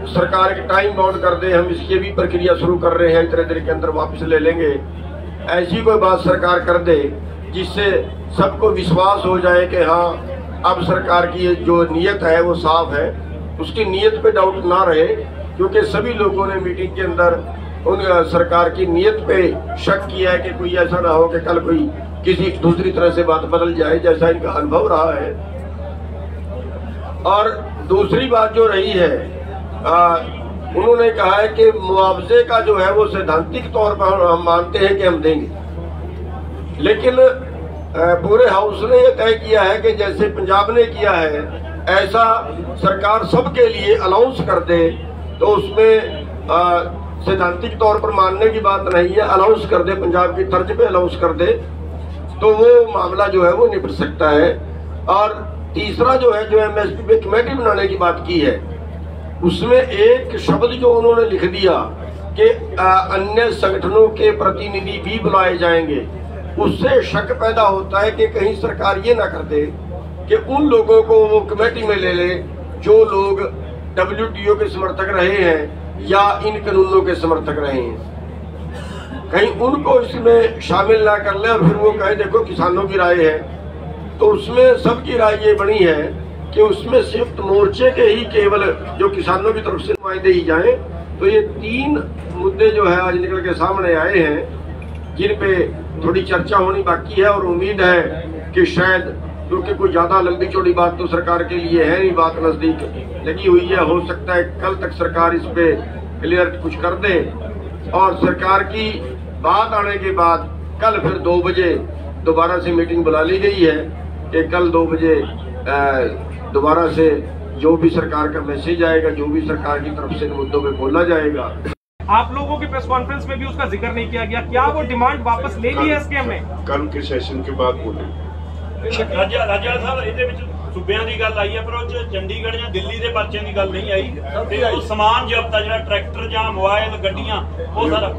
सरकार के टाइम बाउंड कर दे, हम इसकी भी प्रक्रिया शुरू कर रहे हैं, इतने देर के अंदर वापस ले लेंगे, ऐसी कोई बात सरकार कर दे जिससे सबको विश्वास हो जाए कि हाँ अब सरकार की जो नीयत है वो साफ है, उसकी नीयत पे डाउट ना रहे। क्योंकि सभी लोगों ने मीटिंग के अंदर उन सरकार की नीयत पे शक किया है कि कोई ऐसा ना हो कि कल कोई किसी दूसरी तरह से बात बदल जाए, जैसा इनका अनुभव रहा है। और दूसरी बात जो रही है, उन्होंने कहा है कि मुआवजे का जो है वो सैद्धांतिक तौर पर हम मानते हैं कि हम देंगे, लेकिन पूरे हाउस ने यह तय किया है कि जैसे पंजाब ने किया है ऐसा सरकार सबके लिए अलाउंस कर दे। तो उसमें सैद्धांतिक तौर पर मानने की बात नहीं है, अलाउंस कर दे, पंजाब की तर्ज पे अलाउंस कर दे, तो वो मामला जो है वो निपट सकता है। और तीसरा जो है, जो एमएसपी पे कमेटी बनाने की बात की है, उसमें एक शब्द जो उन्होंने लिख दिया कि अन्य संगठनों के प्रतिनिधि भी बुलाए जाएंगे, उससे शक पैदा होता है कि कहीं सरकार ये ना कर दे कि उन लोगों को वो कमेटी में ले ले जो लोग WTO के समर्थक रहे हैं या इन कानूनों के समर्थक रहे हैं, कहीं उनको इसमें शामिल ना कर ले और फिर वो कहे देखो किसानों की राय है। तो उसमें सबकी राय ये बनी है कि उसमें संयुक्त मोर्चे के ही केवल जो किसानों की तरफ से नुमाइंदे ही जाएं। तो ये 3 मुद्दे जो है आज निकल के सामने आए हैं, जिन पे थोड़ी चर्चा होनी बाकी है, और उम्मीद है कि शायद, क्योंकि कोई ज्यादा लंबी चौड़ी बात तो सरकार के लिए है नहीं, बात नजदीक लगी हुई है, हो सकता है कल तक सरकार इस पे क्लियर कुछ कर दे, और सरकार की बात आने के बाद कल फिर 2 बजे दोबारा से मीटिंग बुला ली गई है कि कल 2 बजे दोबारा से जो भी सरकार का मैसेज आएगा, जो भी सरकार की तरफ से मुद्दों पे बोला जाएगा। आप लोगों की प्रेस कॉन्फ्रेंस में भी उसका जिक्र नहीं किया गया, क्या वो डिमांड वापस ले ली है एसकेएम ने? कल के सेशन के बाद बोले। राज्यपाल साहब, ਸੂਬਿਆਂ ਦੀ ਗੱਲ ਆਈ ਹੈ ਪਰ ਉਹ 'ਚ ਚੰਡੀਗੜ੍ਹ ਜਾਂ ਦਿੱਲੀ ਦੇ ਪਰਚਿਆਂ ਦੀ ਗੱਲ ਨਹੀਂ ਆਈ ਤੇ ਉਹ ਸਮਾਨ ਜ਼ਬਤ ਆ ਜਿਹੜਾ ਟਰੈਕਟਰ ਜਾਂ ਮੋਬਾਈਲ ਗੱਡੀਆਂ ਉਹ ਸਾਰਾ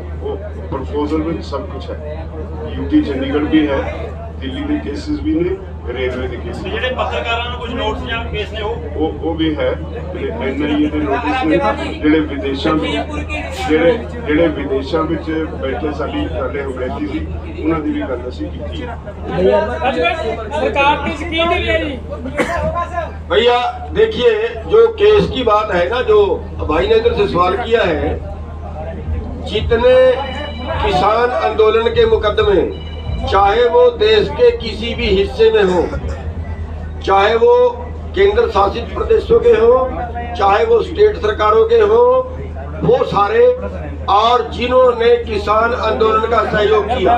प्रपोजल में सब कुछ है। यूटी चंडीगढ़ भी है, दिल्ली के केसेस भी ने, रेलवे के केसेस ਤੇ ਜਿਹੜੇ ਪੱਤਰਕਾਰਾਂ ਨੂੰ ਕੁਝ ਨੋਟਿਸ ਜਾਂ ਕੇਸ ਨੇ ਉਹ ਵੀ ਹੈ। NIA ਦੇ ਨੋਟਿਸ ਨੇ ਜਿਹੜੇ ਵਿਦੇਸ਼ਾਂ ਵਿੱਚ ਬੈਠੇ ਸਾਡੇ ਹੁਕਮਰਾਨੀ ਸੀ ਉਹਨਾਂ ਦੀ ਵੀ ਗੱਲ ਅਸੀਂ ਕੀਤੀ ਹੈ। सरकार की स्कीम नहीं है जी। भैया देखिए, जो केस की बात है ना, जो भाई ने इधर से सवाल किया है, जितने किसान आंदोलन के मुकदमे, चाहे वो देश के किसी भी हिस्से में हो, चाहे वो केंद्र शासित प्रदेशों के हो, चाहे वो स्टेट सरकारों के हो, वो सारे, और जिन्होंने किसान आंदोलन का सहयोग किया,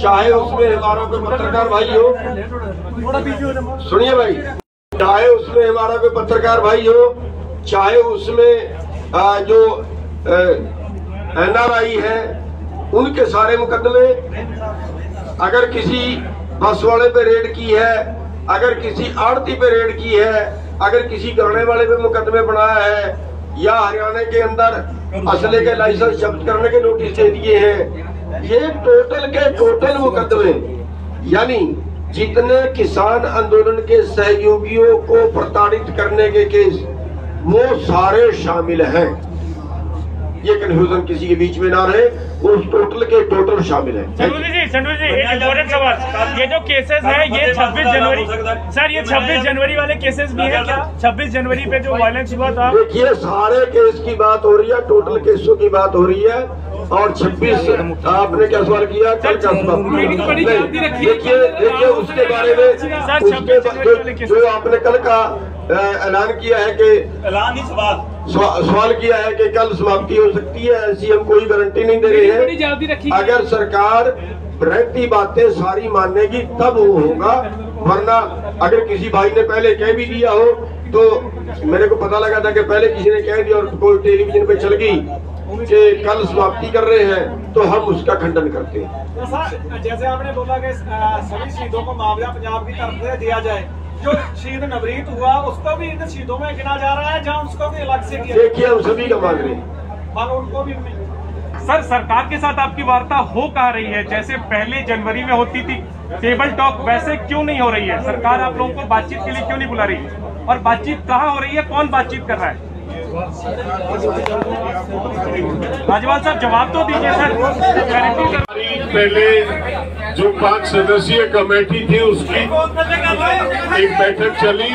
चाहे उसमें हमारा कोई पत्रकार भाई हो, सुनिए भाई, चाहे उसमें हमारा कोई पत्रकार भाई हो, चाहे उसमें जो NRI है, उनके सारे मुकदमे, अगर किसी बस वाले पे रेड की है, अगर किसी आड़ती पे रेड की है, अगर किसी गहने वाले पे मुकदमे बनाया है, या हरियाणा के अंदर असले के लाइसेंस जब्त करने के नोटिस दे दिए हैं, ये टोटल के टोटल मुकदमे, यानी जितने किसान आंदोलन के सहयोगियों को प्रताड़ित करने के केस, वो सारे शामिल हैं। ये कंफ्यूजन किसी के बीच में ना रहे, वो टोटल के टोटल शामिल है। संडू जी एक इम्पोर्टेंट सवाल, ये जो केसेस है ये 26 जनवरी, सर ये 26 जनवरी वाले केसेस भी है क्या? 26 जनवरी पे जो वायलेंस हुआ था, देखिए सारे केस की बात हो रही है, टोटल केसों की बात हो रही है, और 26 आपने क्या सवाल किया, कल का देखिए उसके बारे में जो आपने कल का ऐलान किया है कि ऐलान नहीं सवाल किया है कि कल समाप्ति हो सकती है, ऐसी हम कोई गारंटी नहीं दे रहे हैं। अगर सरकार रहती बातें सारी मानेगी तब वो होगा, वरना अगर किसी भाई ने पहले कह भी दिया हो, तो मेरे को पता लगा था कि पहले किसी ने कह दिया और कोई टेलीविजन पे चल गई कि कल समाप्ति कर रहे हैं, तो हम उसका खंडन करते हैं। तो सर जैसे आपने बोला कि सभी शहीदों को मुआवजा पंजाब की तरफ से दिया जाए, जो शहीद नवरीत हुआ उसको भी इन शहीदों में गिना जा रहा है, जहाँ उसको भी अलग से किया? देखिए हम सभी का मांग रहे हैं, और उनको भी। सर सरकार के साथ आपकी वार्ता हो कहाँ रही है? जैसे पहले जनवरी में होती थी टेबल टॉक, वैसे क्यों नहीं हो रही है? सरकार आप लोगों को बातचीत के लिए क्यों नहीं बुला रही है? और बातचीत कहाँ हो रही है, कौन बातचीत कर रहा है? राज्यपाल साहब जवाब तो दीजिए सर। पहले जो 5 सदस्यीय कमेटी थी उसकी एक बैठक चली,